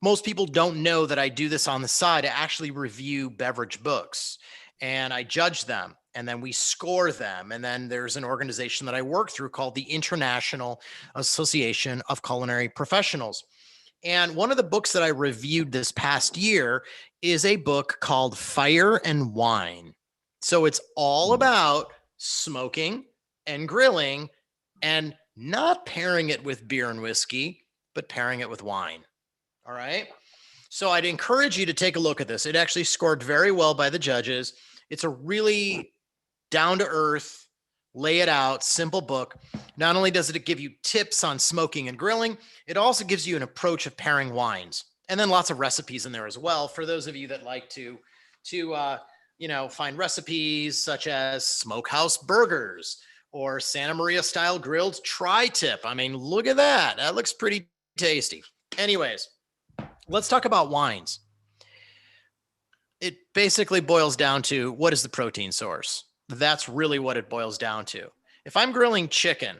most people don't know that I do this on the side. I actually review beverage books and I judge them. And then we score them. And then there's an organization that I work through called the International Association of Culinary Professionals. And one of the books that I reviewed this past year is a book called Fire and Wine. So it's all about smoking and grilling and not pairing it with beer and whiskey, but pairing it with wine. All right. So I'd encourage you to take a look at this. It actually scored very well by the judges. It's a really down to earth, lay it out, simple book. Not only does it give you tips on smoking and grilling, it also gives you an approach of pairing wines, and then lots of recipes in there as well. For those of you that like to find recipes such as smokehouse burgers or Santa Maria style grilled tri-tip. I mean, look at that. That looks pretty tasty. Anyways, let's talk about wines. It basically boils down to what is the protein source? That's really what it boils down to. If I'm grilling chicken,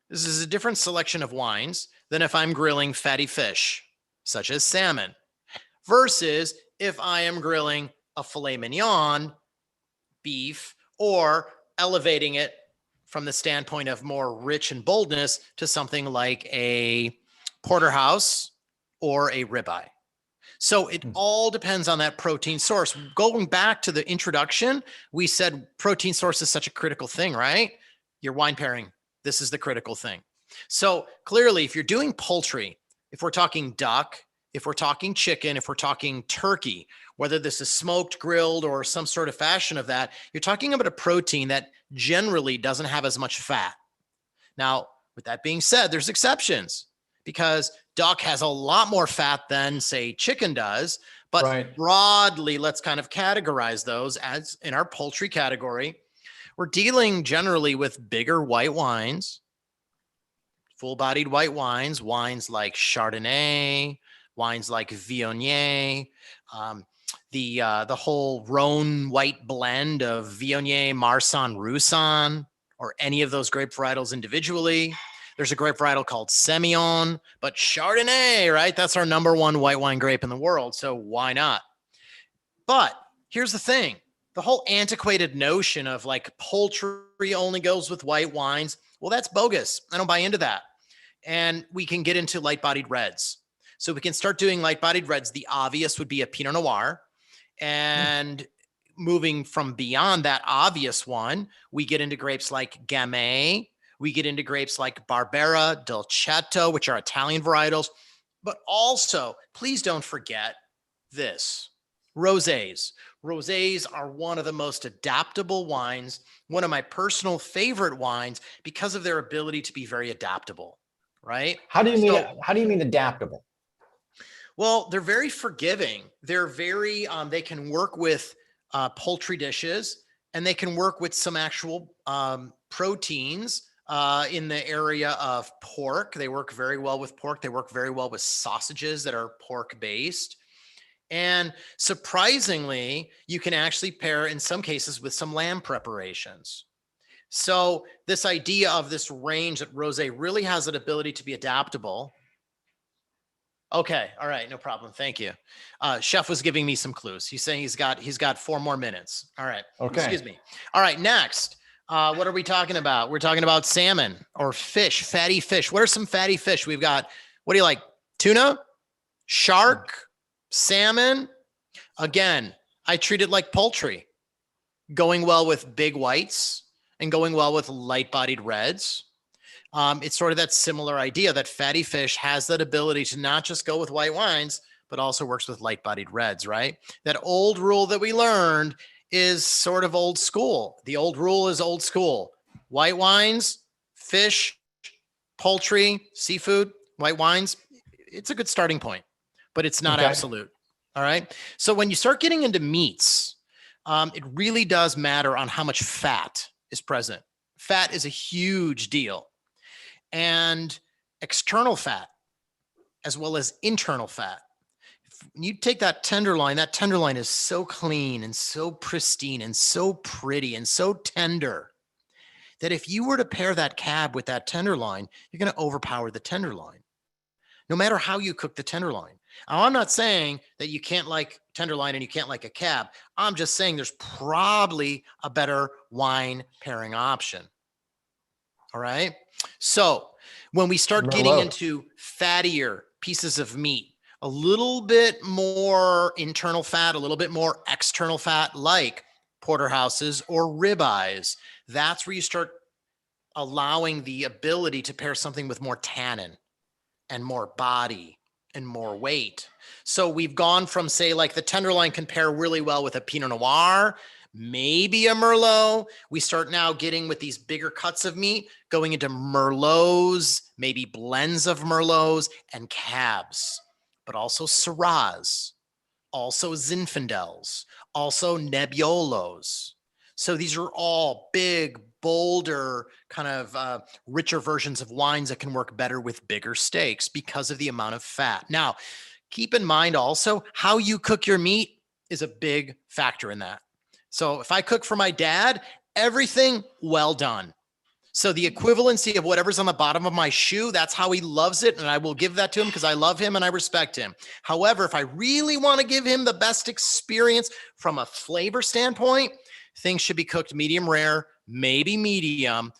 this is a different selection of wines than if I'm grilling fatty fish, such as salmon, versus if I am grilling a filet mignon, beef, or elevating it from the standpoint of more rich and boldness to something like a porterhouse or a ribeye. So it all depends on that protein source. Going back to the introduction, we said protein source is such a critical thing, right? Your wine pairing, this is the critical thing. So clearly, if you're doing poultry, if we're talking duck, if we're talking chicken, if we're talking turkey, whether this is smoked, grilled, or some sort of fashion of that, you're talking about a protein that generally doesn't have as much fat. Now, with that being said, there's exceptions because duck has a lot more fat than, say, chicken does. But Right. broadly, let's kind of categorize those as in our poultry category. We're dealing generally with bigger white wines, full-bodied white wines, wines like Chardonnay, wines like Viognier, the whole Rhone white blend of Viognier, Marsanne, Roussanne, or any of those grape varietals individually. There's a grape varietal called Semillon, but Chardonnay, right? That's our number one white wine grape in the world. So why not? But here's the thing. The whole antiquated notion of like poultry only goes with white wines. Well, that's bogus. I don't buy into that. And we can get into light-bodied reds. So we can start doing light-bodied reds. The obvious would be a Pinot Noir. And moving from beyond that obvious one, we get into grapes like Gamay. We get into grapes like Barbera, Dolcetto, which are Italian varietals. But also, please don't forget this, rosés. Rosés are one of the most adaptable wines, one of my personal favorite wines because of their ability to be very adaptable, right? How do you mean adaptable? Well, they're very forgiving. They're very, they can work with poultry dishes, and they can work with some actual proteins in the area of pork. They work very well with pork. They work very well with sausages that are pork based. And surprisingly, you can actually pair in some cases with some lamb preparations. So this idea of this range that rosé really has an ability to be adaptable. Okay. All right. No problem. Thank you. Chef was giving me some clues. He's saying he's got 4 more minutes. All right. Okay. Excuse me. All right. Next. What are we talking about? We're talking about salmon or fish, fatty fish. What are some fatty fish? We've got, what do you like? Tuna, shark, salmon. Again, I treat it like poultry, going well with big whites and going well with light-bodied reds. It's sort of that similar idea that fatty fish has that ability to not just go with white wines, but also works with light-bodied reds, right? That old rule that we learned is sort of old school. The old rule is old school. White wines, fish, poultry, seafood, white wines, it's a good starting point, but it's not absolute. All right. So when you start getting into meats, it really does matter on how much fat is present. Fat is a huge deal. And external fat, as well as internal fat. When you take that tenderloin is so clean and so pristine and so pretty and so tender that if you were to pair that cab with that tenderloin, you're going to overpower the tenderloin, no matter how you cook the tenderloin. Now, I'm not saying that you can't like tenderloin and you can't like a cab. I'm just saying there's probably a better wine pairing option. All right. So when we start getting into fattier pieces of meat, a little bit more internal fat, a little bit more external fat, like porterhouses or ribeyes, that's where you start allowing the ability to pair something with more tannin and more body and more weight. So we've gone from, say, like the tenderloin can pair really well with a Pinot Noir, maybe a Merlot. We start now getting with these bigger cuts of meat, going into Merlots, maybe blends of Merlots and cabs, but also Syrahs, also Zinfandels, also Nebbiolos. So these are all big, bolder, kind of richer versions of wines that can work better with bigger steaks because of the amount of fat. Now, keep in mind also how you cook your meat is a big factor in that. So if I cook for my dad, everything well done. So the equivalency of whatever's on the bottom of my shoe, that's how he loves it. And I will give that to him because I love him and I respect him. However, if I really want to give him the best experience from a flavor standpoint, things should be cooked medium rare, maybe medium,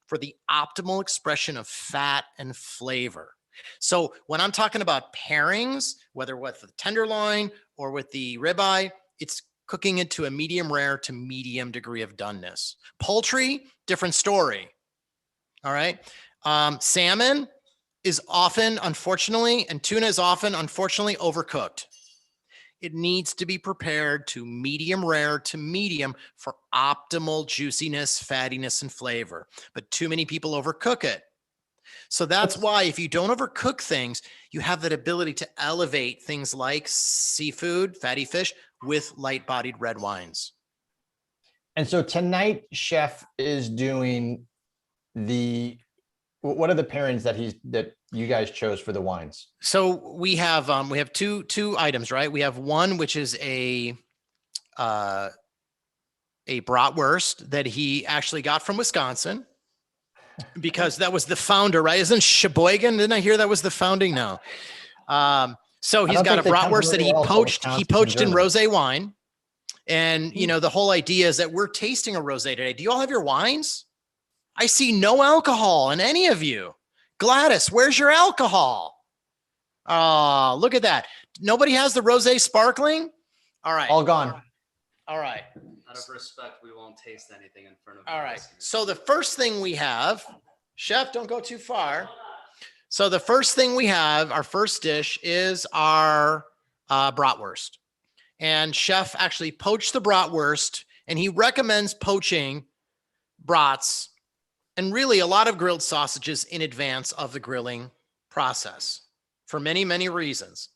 for the optimal expression of fat and flavor. So when I'm talking about pairings, whether with the tenderloin or with the ribeye, it's cooking it to a medium rare to medium degree of doneness. Poultry, different story. All right. Salmon is often, unfortunately, and tuna is often, unfortunately, overcooked. It needs to be prepared to medium rare to medium for optimal juiciness, fattiness, and flavor. But too many people overcook it. So that's why if you don't overcook things, you have that ability to elevate things like seafood, fatty fish with light-bodied red wines. And so tonight, Chef is doing what are the pairings that you guys chose for the wines? So we have two items, right? We have one which is a bratwurst that he actually got from Wisconsin, because that was the founder, right? Isn't Sheboygan? Didn't I hear that was the founding? No. So he's got a bratwurst that he poached in Rosé wine. And, you know, the whole idea is that we're tasting a Rosé today. Do you all have your wines? I see no alcohol in any of you. Gladys, where's your alcohol? Oh, look at that. Nobody has the Rosé sparkling? All right. All gone. All right. Out of respect, we won't taste anything in front of All right. So the first thing we have, Chef, don't go too far. So the first thing we have, our first dish, is our bratwurst. And Chef actually poached the bratwurst, and he recommends poaching brats and really a lot of grilled sausages in advance of the grilling process for many, many reasons.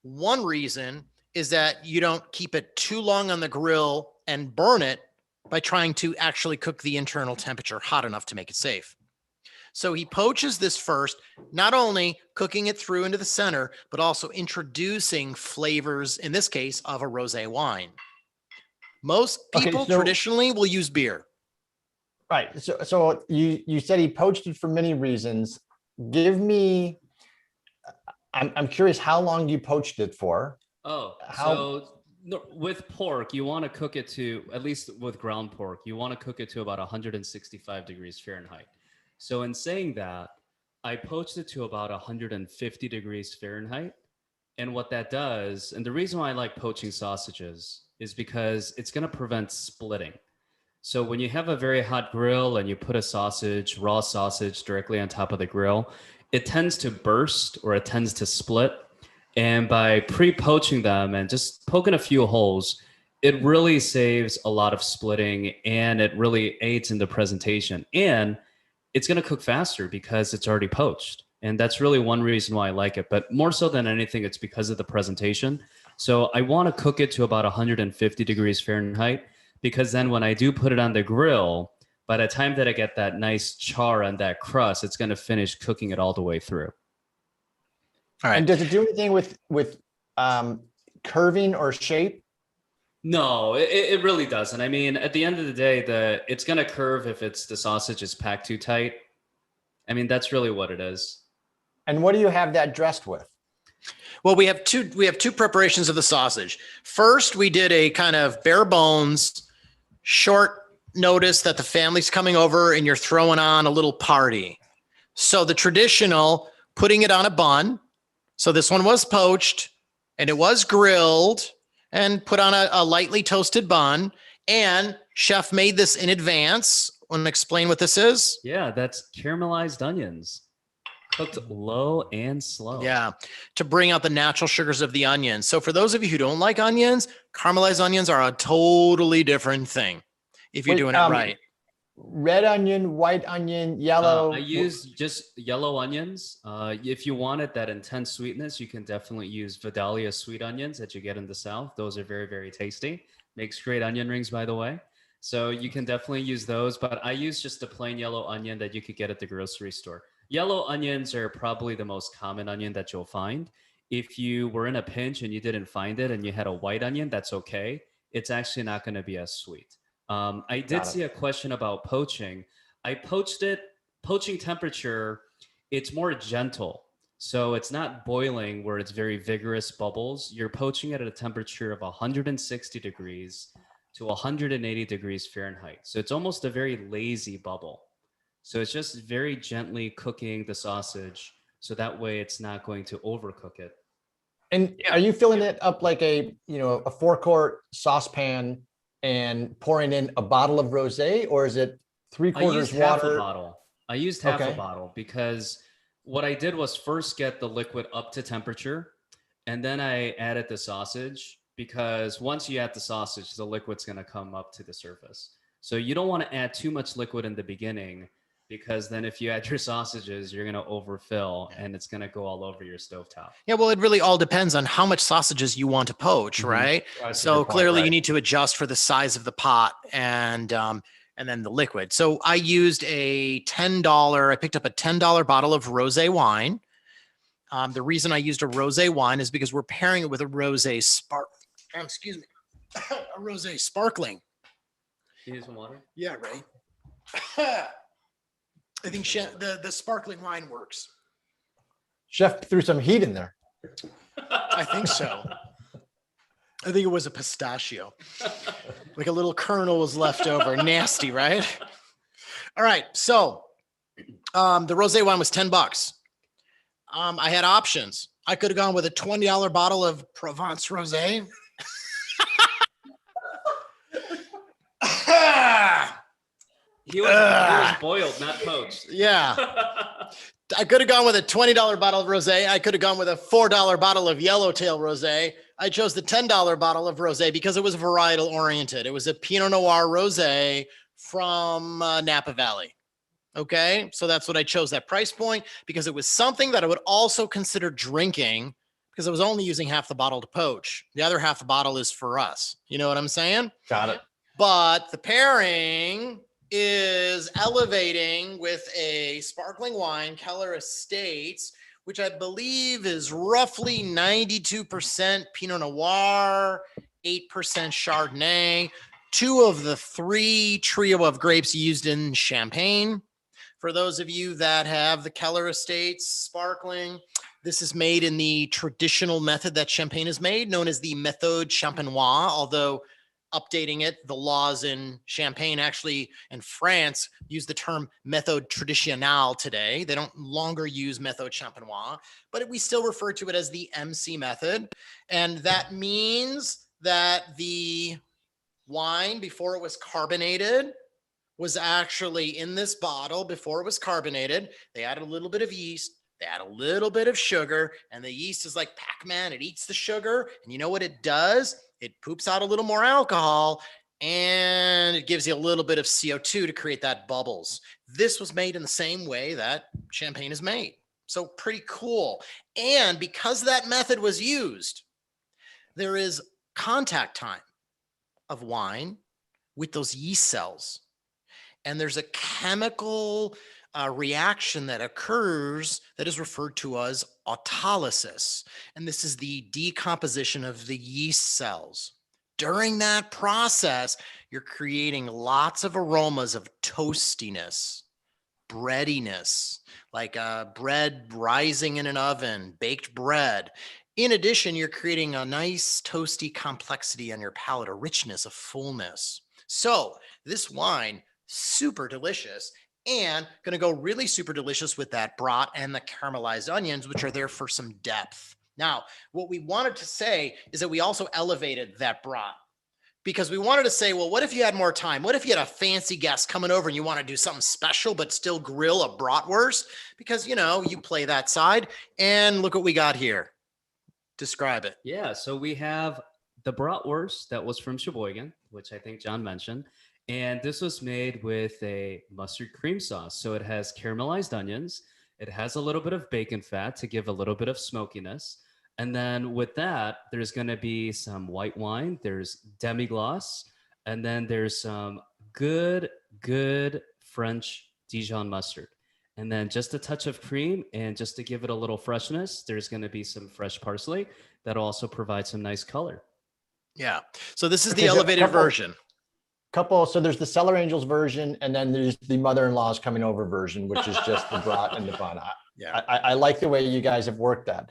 One reason is that you don't keep it too long on the grill and burn it by trying to actually cook the internal temperature hot enough to make it safe. So he poaches this first, not only cooking it through into the center, but also introducing flavors, in this case, of a rosé wine. Most people traditionally will use beer. Right. So you said he poached it for many reasons. I'm curious how long you poached it for. With pork, you want to cook it to, at least with ground pork, you want to cook it to about 165 degrees Fahrenheit. So in saying that, I poached it to about 150 degrees Fahrenheit. And what that does, and the reason why I like poaching sausages is because it's going to prevent splitting. So when you have a very hot grill and you put a raw sausage directly on top of the grill, it tends to burst or it tends to split. And by pre-poaching them and just poking a few holes, it really saves a lot of splitting, and it really aids in the presentation. And it's going to cook faster because it's already poached. And that's really one reason why I like it. But more so than anything, it's because of the presentation. So I want to cook it to about 150 degrees Fahrenheit, because then when I do put it on the grill, by the time that I get that nice char on that crust, it's going to finish cooking it all the way through. All right. And does it do anything with curving or shape? No, it really doesn't. I mean, at the end of the day, it's going to curve if the sausage is packed too tight. I mean, that's really what it is. And what do you have that dressed with? Well, we have two preparations of the sausage. First, we did a kind of bare bones, short notice that the family's coming over and you're throwing on a little party. So the traditional, putting it on a bun. So this one was poached and it was grilled and put on a lightly toasted bun. And Chef made this in advance. Want to explain what this is? Yeah, that's caramelized onions. Cooked low and slow. Yeah, to bring out the natural sugars of the onion. So for those of you who don't like onions, caramelized onions are a totally different thing if you're doing it right. Red onion, white onion, yellow. I use just yellow onions. If you wanted that intense sweetness, you can definitely use Vidalia sweet onions that you get in the South. Those are very, very tasty. Makes great onion rings, by the way. So you can definitely use those, but I use just a plain yellow onion that you could get at the grocery store. Yellow onions are probably the most common onion that you'll find. If you were in a pinch and you didn't find it and you had a white onion, that's okay. It's actually not going to be as sweet. I did see a question about poaching. I poached it. Poaching temperature, it's more gentle. So it's not boiling where it's very vigorous bubbles. You're poaching it at a temperature of 160 degrees to 180 degrees Fahrenheit. So it's almost a very lazy bubble. So it's just very gently cooking the sausage, so that way it's not going to overcook it. And are you filling it up like a 4-quart saucepan and pouring in a bottle of rosé, or is it 3/4 water? Half a bottle. I used half a bottle because what I did was first get the liquid up to temperature, and then I added the sausage, because once you add the sausage, the liquid's going to come up to the surface. So you don't want to add too much liquid in the beginning, because then if you add your sausages, you're going to overfill and it's going to go all over your stovetop. Yeah, well, it really all depends on how much sausages you want to poach, Mhm. right? That's a So good point, clearly, you right. need to adjust for the size of the pot and then the liquid. So I used a $10. I picked up a $10 bottle of rosé wine. The reason I used a rosé wine is because we're pairing it with a rosé excuse me, a rosé sparkling. You need some water? Yeah, right. I think the sparkling wine works. Chef threw some heat in there. I think so. I think it was a pistachio. Like a little kernel was left over. Nasty, right? All right. So the rosé wine was $10. I had options. I could have gone with a $20 bottle of Provence rosé. He was boiled, not poached. Yeah. I could have gone with a $20 bottle of rosé. I could have gone with a $4 bottle of yellowtail rosé. I chose the $10 bottle of rosé because it was varietal oriented. It was a Pinot Noir rosé from Napa Valley. Okay. So that's what I chose, that price point, because it was something that I would also consider drinking, because I was only using half the bottle to poach. The other half the bottle is for us. You know what I'm saying? Got it. But the pairing is elevating with a sparkling wine, Keller Estates, which I believe is roughly 92% Pinot Noir, 8% Chardonnay, 2 of the 3 trio of grapes used in Champagne. For those of you that have the Keller Estates sparkling, this is made in the traditional method that Champagne is made, known as the Méthode Champenoise, although updating it, the laws in Champagne, actually in France, use the term méthode traditionnelle today. They don't longer use méthode champenoise, but we still refer to it as the MC method. And that means that the wine, before it was carbonated, was actually in this bottle. Before it was carbonated, they added a little bit of yeast, they add a little bit of sugar, and the yeast is like Pac-Man. It eats the sugar, and you know what it does? It poops out a little more alcohol, and it gives you a little bit of CO2 to create that bubbles. This was made in the same way that champagne is made. So pretty cool. And because that method was used, there is contact time of wine with those yeast cells. And there's a chemical reaction that occurs that is referred to as autolysis. And this is the decomposition of the yeast cells. During that process, you're creating lots of aromas of toastiness, breadiness, like bread rising in an oven, baked bread. In addition, you're creating a nice toasty complexity on your palate, a richness, a fullness. So this wine, super delicious, and going to go really super delicious with that brat and the caramelized onions, which are there for some depth. Now, what we wanted to say is that we also elevated that brat, because we wanted to say, well, what if you had more time? What if you had a fancy guest coming over and you want to do something special, but still grill a bratwurst? Because, you know, you play that side. And look what we got here. Describe it. Yeah, so we have the bratwurst that was from Sheboygan, which I think John mentioned. And this was made with a mustard cream sauce. So it has caramelized onions. It has a little bit of bacon fat to give a little bit of smokiness. And then with that, there's going to be some white wine. There's demi-glace. And then there's some good French Dijon mustard. And then just a touch of cream. And just to give it a little freshness, there's going to be some fresh parsley that'll also provide some nice color. Yeah. So this is Okay, the so elevated version. So there's the Cellar Angels version, and then there's the mother-in-law's coming over version, which is just the brat and the bun. Yeah. I like the way you guys have worked that.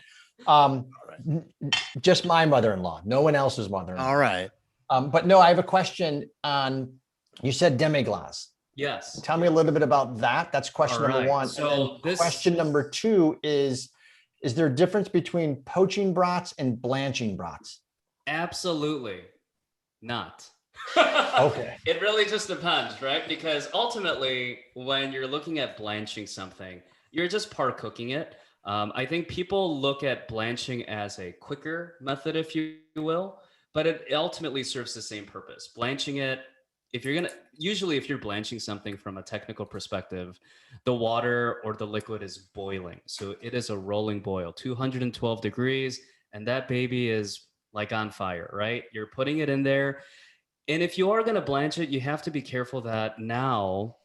Just my mother-in-law, no one else's mother-in-law. All right. But no, I have a question on, you said demi-glace. Yes. Tell me a little bit about that. That's question All number right. one. So and then question number two is there a difference between poaching brats and blanching brats? Absolutely not. Okay. It really just depends, right? Because ultimately, when you're looking at blanching something, You're just par cooking it. I think people look at blanching as a quicker method, if you will, but it ultimately serves the same purpose. Blanching it, usually if you're blanching something from a technical perspective, the water or the liquid is boiling. So it is a rolling boil, 212 degrees, and that baby is like on fire, right? You're putting it in there. And if you are going to blanch it, you have to be careful that now,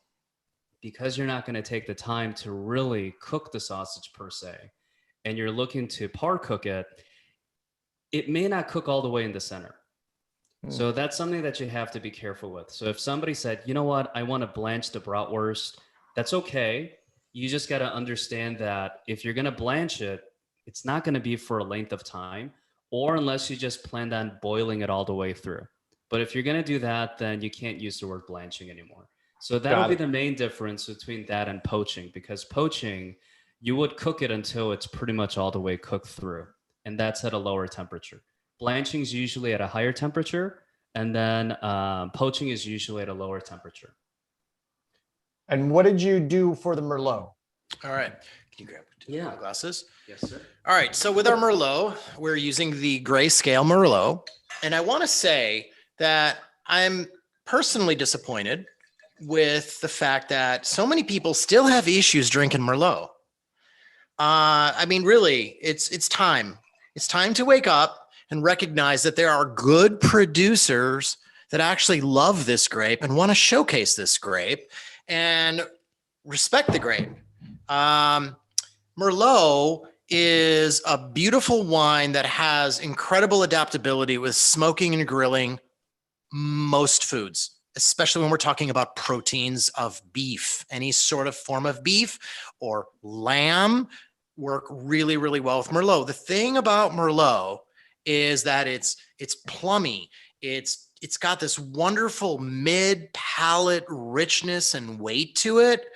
because you're not going to take the time to really cook the sausage per se, and you're looking to par cook it, it may not cook all the way in the center. So that's something that you have to be careful with. So if somebody said, you know what, I want to blanch the bratwurst, that's okay. You just got to understand that if you're going to blanch it, it's not going to be for a length of time, or unless you just planned on boiling it all the way through. But if you're going to do that, then you can't use the word blanching anymore. So that'll be the main difference between that and poaching, because poaching, you would cook it until it's pretty much all the way cooked through, and that's at a lower temperature. Blanching is usually at a higher temperature, and then poaching is usually at a lower temperature. And what did you do for the Merlot? All right. Can you grab two glasses? Yes, sir. All right. So with our Merlot, we're using the grayscale Merlot. And I want to say that I'm personally disappointed with the fact that so many people still have issues drinking Merlot. I mean, really, it's time. It's time to wake up and recognize that there are good producers that actually love this grape and want to showcase this grape and respect the grape. Merlot is a beautiful wine that has incredible adaptability with smoking and grilling most foods, especially when we're talking about proteins of beef. Any sort of form of beef or lamb work really, really well with Merlot. The thing about Merlot is that it's plummy. It's got this wonderful mid-palate richness and weight to it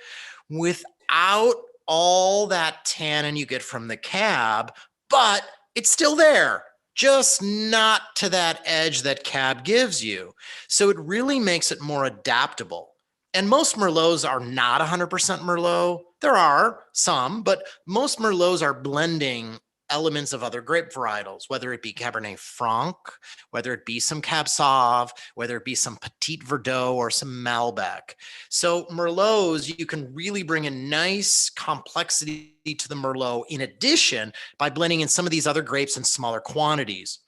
without all that tannin you get from the cab, but it's still there, just not to that edge that cab gives you. So it really makes it more adaptable. And most Merlots are not 100% Merlot. There are some, but most Merlots are blending elements of other grape varietals, whether it be Cabernet Franc, whether it be some Cab Sauv, whether it be some Petit Verdot or some Malbec. So Merlots, you can really bring a nice complexity to the Merlot in addition by blending in some of these other grapes in smaller quantities.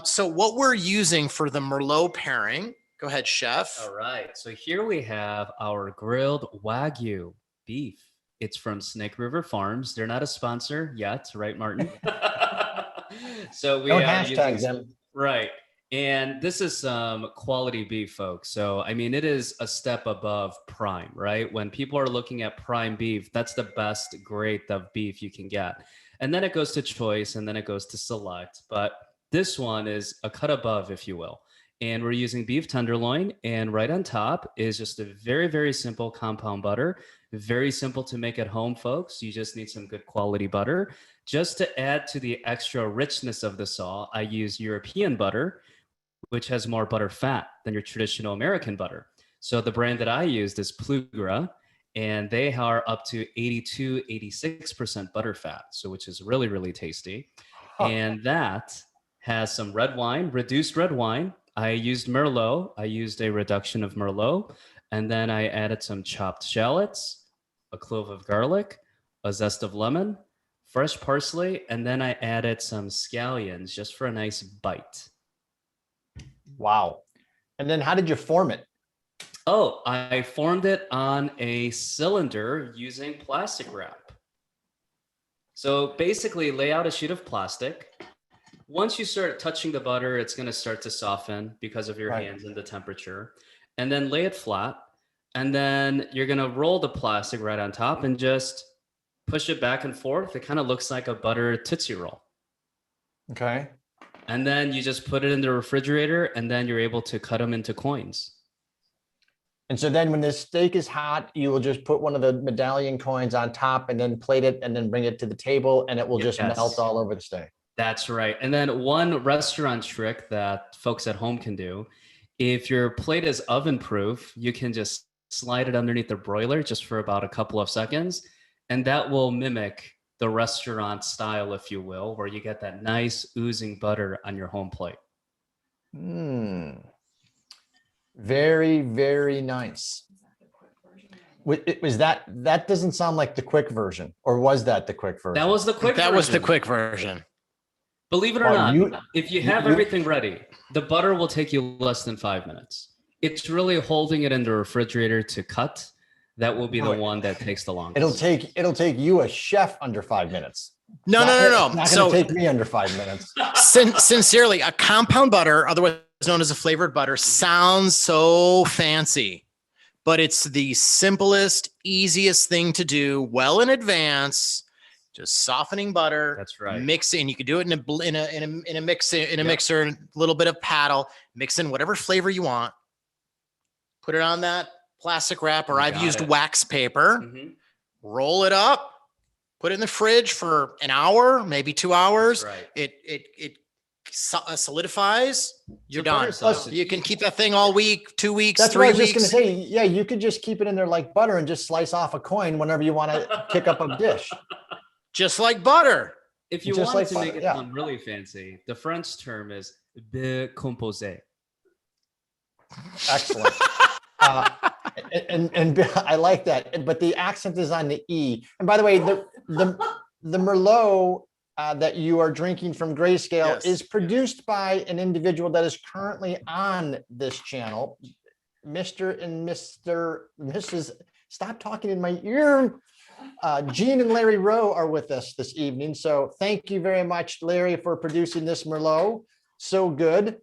So what we're using for the Merlot pairing, go ahead, chef. All right. So here we have our grilled Wagyu beef. It's from Snake River Farms. They're not a sponsor yet, right, Martin? So we Don't hashtag them. Right. And this is some quality beef, folks. So, I mean, it is a step above prime, right? When people are looking at prime beef, that's the best grade of beef you can get. And then it goes to choice, and then it goes to select. But this one is a cut above, if you will. And we're using beef tenderloin, and right on top is just a very, very simple compound butter. Very simple to make at home, folks. You just need some good quality butter. Just to add to the extra richness of the saw, I use European butter, which has more butter fat than your traditional American butter. So the brand that I used is Plugra, and they are up to 82, 86% butter fat, so which is really, really tasty. And that has some red wine, reduced red wine. I used Merlot. I used a reduction of Merlot. And then I added some chopped shallots, a clove of garlic, a zest of lemon, fresh parsley, and then I added some scallions just for a nice bite. Wow. And then how did you form it? Oh, I formed it on a cylinder using plastic wrap. So basically, lay out a sheet of plastic. Once you start touching the butter, it's going to start to soften because of your hands and the temperature. And then lay it flat. And then you're going to roll the plastic right on top and just push it back and forth. It kind of looks like a butter Tootsie Roll. Okay. And then you just put it in the refrigerator, and then you're able to cut them into coins. And so then when the steak is hot, you will just put one of the medallion coins on top and then plate it and then bring it to the table, and it will just melt all over the steak. That's right. And then one restaurant trick that folks at home can do, if your plate is oven proof, you can just slide it underneath the broiler just for about a couple of seconds. And that will mimic the restaurant style, if you will, where you get that nice oozing butter on your home plate. Very, very nice. Was that doesn't sound like the quick version, or was that the quick version? That was the quick That version. was the quick version. Believe it or Well, not, if you have everything ready, the butter will take you less than 5 minutes. It's really holding it in the refrigerator to cut. That will be the one that takes the longest. It'll take you, a chef, under 5 minutes. No. It's not So going to take me under 5 minutes. sincerely, a compound butter, otherwise known as a flavored butter, sounds so fancy, but it's the simplest, easiest thing to do well in advance. Just softening butter. That's right. Mixing. You can do it in a mixer, a little bit of paddle. Mix in whatever flavor you want. Put it on that plastic wrap, or I've used wax paper. Mm-hmm. Roll it up. Put it in the fridge for an hour, maybe 2 hours. Right. It solidifies. You're done. Sausage. You can keep that thing all week, 2 weeks, That's 3 what I was weeks. just going to say. Yeah, you could just keep it in there like butter and just slice off a coin whenever you want to pick up a dish. Just like butter. If you Just wanted like to butter, make it yeah. sound really fancy, the French term is décomposé. Excellent. And I like that, but the accent is on the E. And by the way, the Merlot that you are drinking from Grayscale Yes. is produced by an individual that is currently on this channel, Mrs. Stop talking in my ear. Gene and Larry Rowe are with us this evening. So thank you very much, Larry, for producing this Merlot. So good.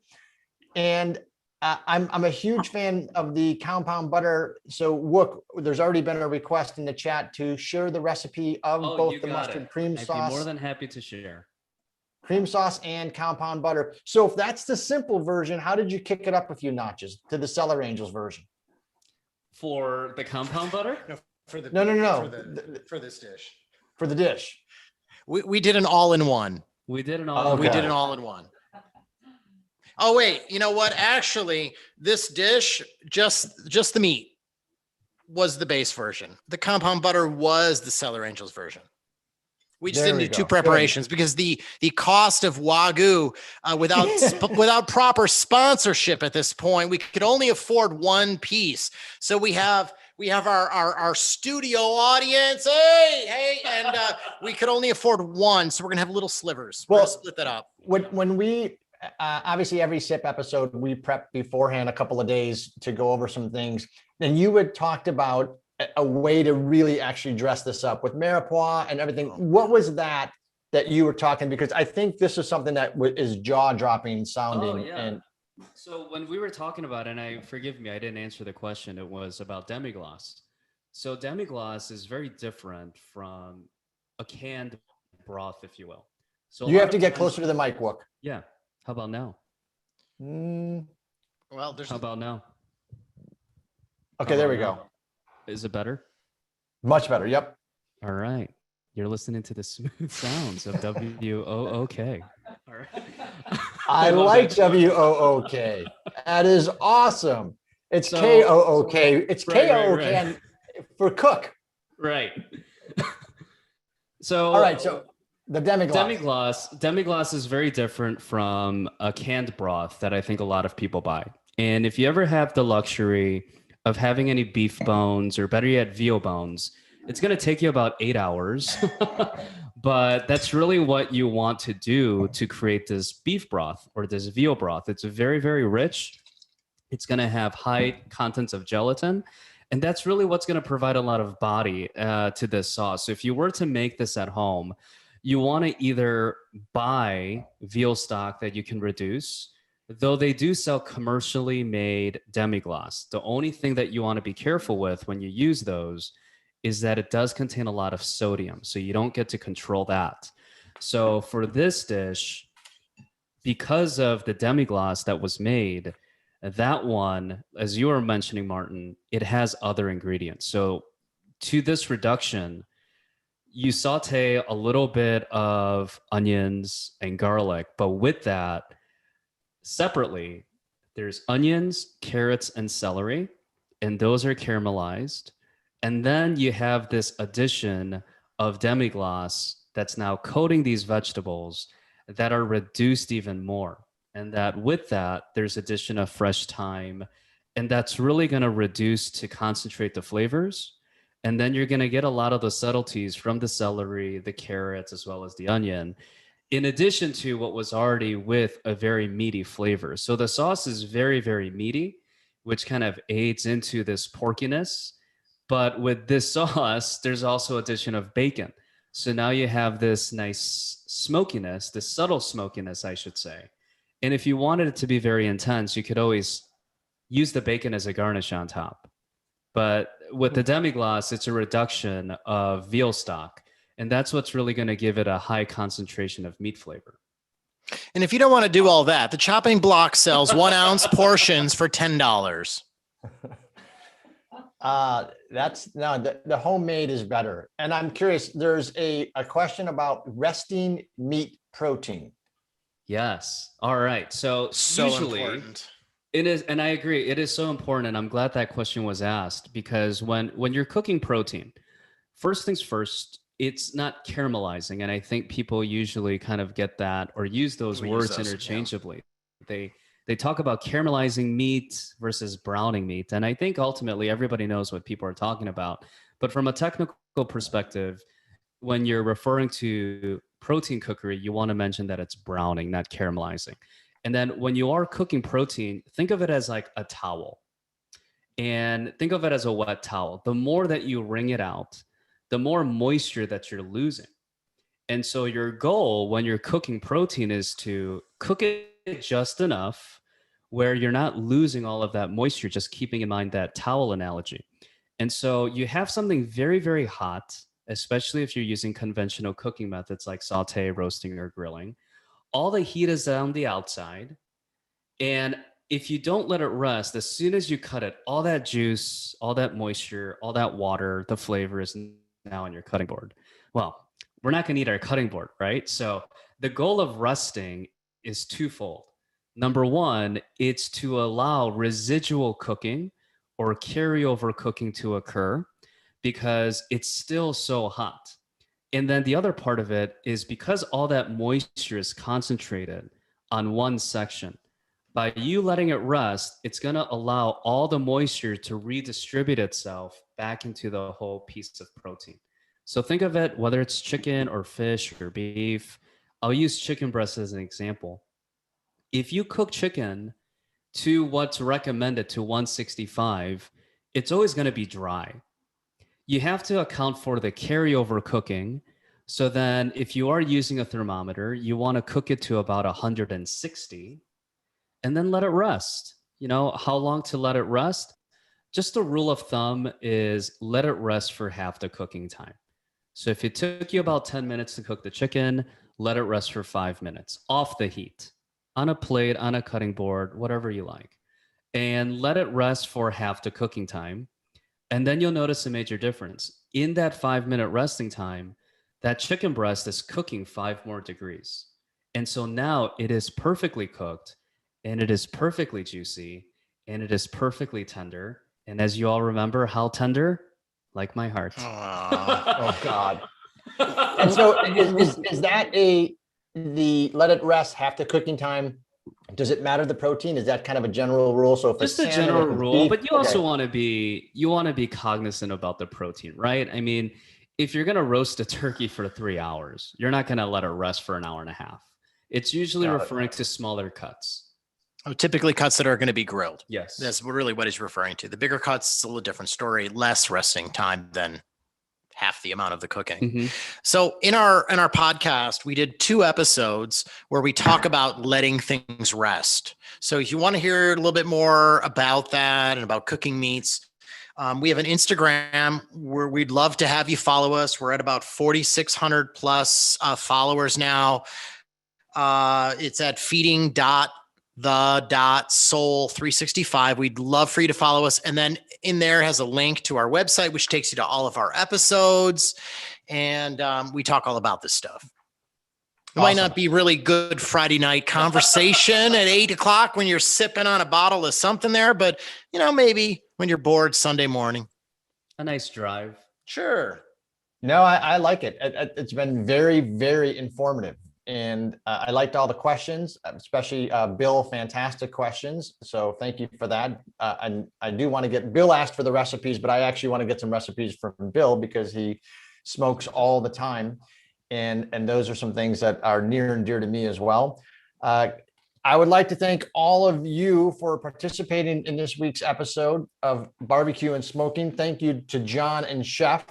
And I'm a huge fan of the compound butter. So Wook, there's already been a request in the chat to share the recipe of both the mustard cream I'd sauce. be more than happy to share. Cream sauce and compound butter. So if that's the simple version, how did you kick it up a few notches to the Cellar Angels version? For the compound butter? No. For this dish. For the dish. We did an all-in-one. We did an all. Okay. We did an all-in-one. Oh, wait, you know what? Actually, this dish, just the meat was the base version. The compound butter was the Cellar Angels version. We just There didn't we do two go. preparations because the cost of Wagyu without proper sponsorship at this point, we could only afford one piece. So we have our studio audience. Hey, and we could only afford one. So we're gonna have little slivers. We're gonna split that up. When we obviously every sip episode we prep beforehand a couple of days to go over some things, and you had talked about a way to really actually dress this up with mirepoix and everything. What was that you were talking? Because I think this is something that is jaw-dropping sounding. Oh, yeah. And So when we were talking about, and forgive me, I didn't answer the question. It was about demi-glace. So demi-glace is very different from a canned broth, if you will. So you have to get closer to the mic, Wook. Yeah. How about now? Well, there's How about now? Okay, there we go. Is it better? Much better. Yep. All right. You're listening to the smooth sounds of WOOK. All right. I love like that. WOOK. That is awesome. It's So- KOOK. It's Right, KOOK right. for cook. Right. So All right. So the demi-glace. Demi-glace is very different from a canned broth that I think a lot of people buy. And if you ever have the luxury of having any beef bones, or better yet, veal bones, it's going to take you about 8 hours. But that's really what you want to do to create this beef broth or this veal broth. It's very, very rich. It's going to have high contents of gelatin. And that's really what's going to provide a lot of body to this sauce. So if you were to make this at home, you want to either buy veal stock that you can reduce, though they do sell commercially made demi-glace. The only thing that you want to be careful with when you use those is that it does contain a lot of sodium. So you don't get to control that. So for this dish, because of the demi-glace that was made, that one, as you were mentioning, Martin, it has other ingredients. So to this reduction, you saute a little bit of onions and garlic, but with that, separately, there's onions, carrots, and celery, and those are caramelized. And then you have this addition of demi-glace that's now coating these vegetables that are reduced even more. And that with that, there's addition of fresh thyme, and that's really going to reduce to concentrate the flavors. And then you're going to get a lot of the subtleties from the celery, the carrots, as well as the onion, in addition to what was already with a very meaty flavor. So the sauce is very, very meaty, which kind of aids into this porkiness. But with this sauce, there's also addition of bacon. So now you have this nice smokiness, this subtle smokiness, I should say. And if you wanted it to be very intense, you could always use the bacon as a garnish on top. But with the demi-glace, it's a reduction of veal stock. And that's what's really going to give it a high concentration of meat flavor. And if you don't want to do all that, the chopping block sells 1 ounce portions for $10. That's no, the homemade is better. And I'm curious, there's a question about resting meat protein. Yes. All right. So usually Important. it is, and I agree, it is so important. And I'm glad that question was asked, because when you're cooking protein, first things first, it's not caramelizing. And I think people usually kind of get that or use those words interchangeably. Yeah. They talk about caramelizing meat versus browning meat. And I think ultimately everybody knows what people are talking about. But from a technical perspective, when you're referring to protein cookery, you want to mention that it's browning, not caramelizing. And then when you are cooking protein, think of it as like a towel. And think of it as a wet towel. The more that you wring it out, the more moisture that you're losing. And so your goal when you're cooking protein is to cook it just enough where you're not losing all of that moisture, just keeping in mind that towel analogy. And so you have something very, very hot, especially if you're using conventional cooking methods like saute, roasting, or grilling. All the heat is on the outside. And if you don't let it rest, as soon as you cut it, all that juice, all that moisture, all that water, the flavor is now on your cutting board. Well, we're not going to eat our cutting board, right? So the goal of resting is twofold. Number one, it's to allow residual cooking or carryover cooking to occur because it's still so hot. And then the other part of it is because all that moisture is concentrated on one section. By you letting it rest, it's going to allow all the moisture to redistribute itself back into the whole piece of protein. So think of it, whether it's chicken or fish or beef. I'll use chicken breast as an example. If you cook chicken to what's recommended to 165, it's always going to be dry. You have to account for the carryover cooking. So then if you are using a thermometer, you want to cook it to about 160 and then let it rest. You know, how long to let it rest? Just a rule of thumb is let it rest for half the cooking time. So if it took you about 10 minutes to cook the chicken, let it rest for 5 minutes off the heat, on a plate, on a cutting board, whatever you like. And let it rest for half the cooking time. And then you'll notice a major difference. In that 5-minute resting time, that chicken breast is cooking 5 more degrees. And so now it is perfectly cooked, and it is perfectly juicy, and it is perfectly tender. And as you all remember, how tender? Like my heart. Oh God. And so is that the let it rest half the cooking time? Does it matter the protein? Is that kind of a general rule? So if just it's a salmon, general if it's rule, beef, but you also want to be cognizant about the protein, right? I mean, if you're going to roast a turkey for 3 hours, you're not going to let it rest for an hour and a half. It's usually referring to smaller cuts. Oh, typically cuts that are going to be grilled. Yes. That's really what he's referring to. The bigger cuts, it's a little different story, less resting time than half the amount of the cooking. Mm-hmm. So in our podcast, we did 2 episodes where we talk about letting things rest. So if you want to hear a little bit more about that and about cooking meats, we have an Instagram where we'd love to have you follow us. We're at about 4,600 plus followers now. It's at feeding.the.soul365. We'd love for you to follow us. And then in there has a link to our website, which takes you to all of our episodes. And we talk all about this stuff. It might not be really good Friday night conversation at 8:00 when you're sipping on a bottle of something there, but maybe when you're bored Sunday morning. A nice drive. Sure. No, I like it. It's been very, very informative. And I liked all the questions, especially Bill, fantastic questions. So thank you for that. And I do want to get, Bill asked for the recipes, but I actually want to get some recipes from Bill because he smokes all the time. And those are some things that are near and dear to me as well. I would like to thank all of you for participating in this week's episode of Barbecue and Smoking. Thank you to John and Chef.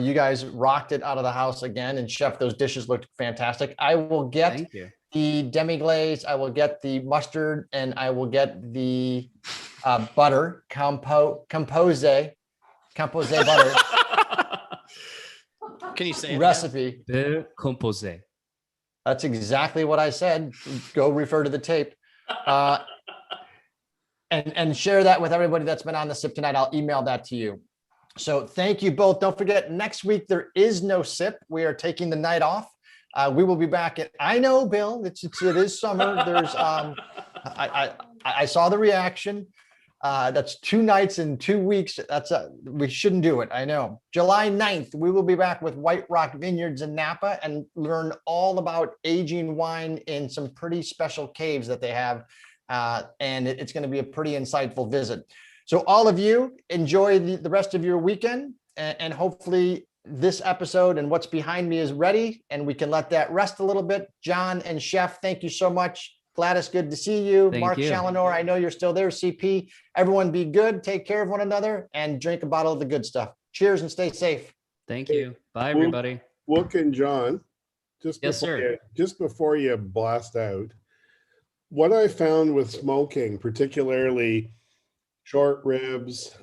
You guys rocked it out of the house again. And Chef, those dishes looked fantastic. I will get Thank you. the demi-glaze, I will get the mustard, and I will get the butter, compose butter Can you say it again? recipe. The composé. That's exactly what I said. Go refer to the tape. And share that with everybody that's been on the sip tonight. I'll email that to you. So thank you both. Don't forget, next week there is no sip. We are taking the night off. We will be back at, I know, Bill, it is summer. There's I saw the reaction. That's 2 nights in 2 weeks. We shouldn't do it. I know. July 9th, we will be back with White Rock Vineyards in Napa and learn all about aging wine in some pretty special caves that they have. And it's going to be a pretty insightful visit. So all of you enjoy the rest of your weekend, and hopefully this episode and what's behind me is ready and we can let that rest a little bit. John and Chef, thank you so much. Gladys, good to see you. Thank Mark you. Challenor, I know you're still there. CP, everyone be good. Take care of one another and drink a bottle of the good stuff. Cheers and stay safe. Thank you. Bye, everybody. Wook and John, Yes, sir. just before you blast out, what I found with smoking, particularly short ribs,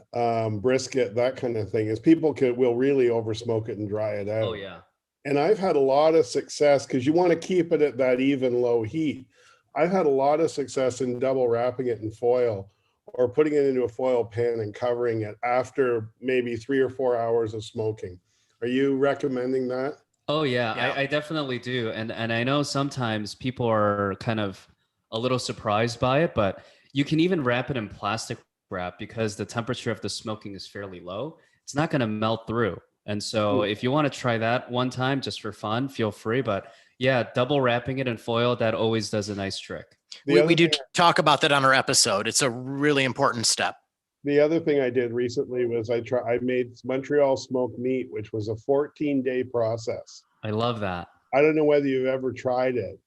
brisket, that kind of thing, is people will really over smoke it and dry it out. Oh, yeah. And I've had a lot of success because you want to keep it at that even low heat. I've had a lot of success in double wrapping it in foil or putting it into a foil pan and covering it after maybe 3 or 4 hours of smoking. Are you recommending that? Oh, yeah, Yeah. I definitely do. And I know sometimes people are kind of a little surprised by it, but you can even wrap it in plastic wrap because the temperature of the smoking is fairly low. It's not going to melt through. And so if you want to try that one time just for fun, feel free. But yeah, double wrapping it in foil, that always does a nice trick. We do talk about that on our episode. It's a really important step. The other thing I did recently was I made Montreal smoked meat, which was a 14-day process. I love that. I don't know whether you've ever tried it.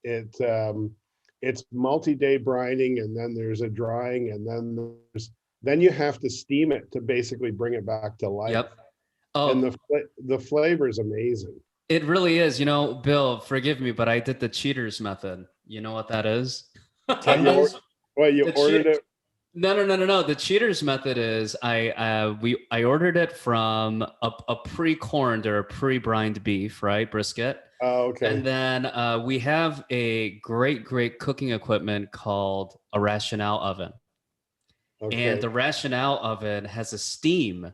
It's multi-day brining, and then there's a drying, and then you have to steam it to basically bring it back to life. Yep. Oh, And the flavor is amazing. it really is. You know, Bill, forgive me, but I did the cheaters method. You know what that is? 10 days? Well, you The ordered it. No. The cheaters method is I ordered it from a pre-corned or a pre-brined beef, right? Brisket. Oh, okay. And then we have a great cooking equipment called a rationale oven. Okay. And the rationale oven has a steam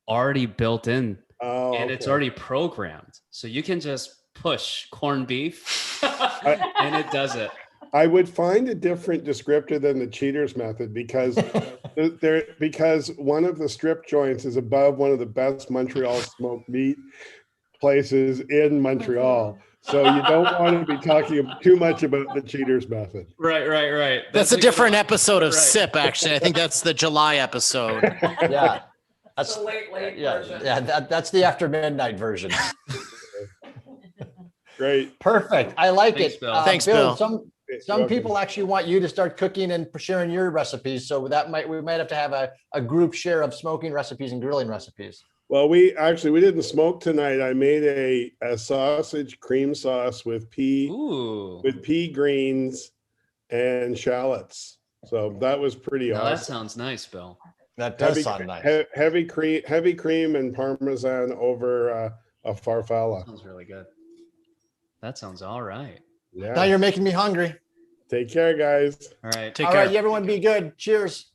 already built in, Oh, and it's okay. already programmed. So you can just push corned beef and it does it. I would find a different descriptor than the cheaters method because because one of the strip joints is above one of the best Montreal smoked meat places in Montreal. So you don't want to be talking too much about the cheaters method. Right. That's a different episode of Right. SIP, actually. I think that's the July episode. Yeah. That's The late yeah, version. yeah. That's the after midnight version. Great. Perfect. I like Thanks, it. Bill. Thanks, Bill. Some people actually want you to start cooking and sharing your recipes. So we might have to have a group share of smoking recipes and grilling recipes. Well, we didn't smoke tonight. I made a sausage cream sauce with pea greens and shallots. So that was pretty Now that awesome. sounds nice, Bill. That does sound nice. Heavy cream and Parmesan over a farfalla. Sounds really good. That sounds all right. Now Yeah. you're making me hungry. Take care, guys. All right. Take All care. right, everyone be good. Cheers.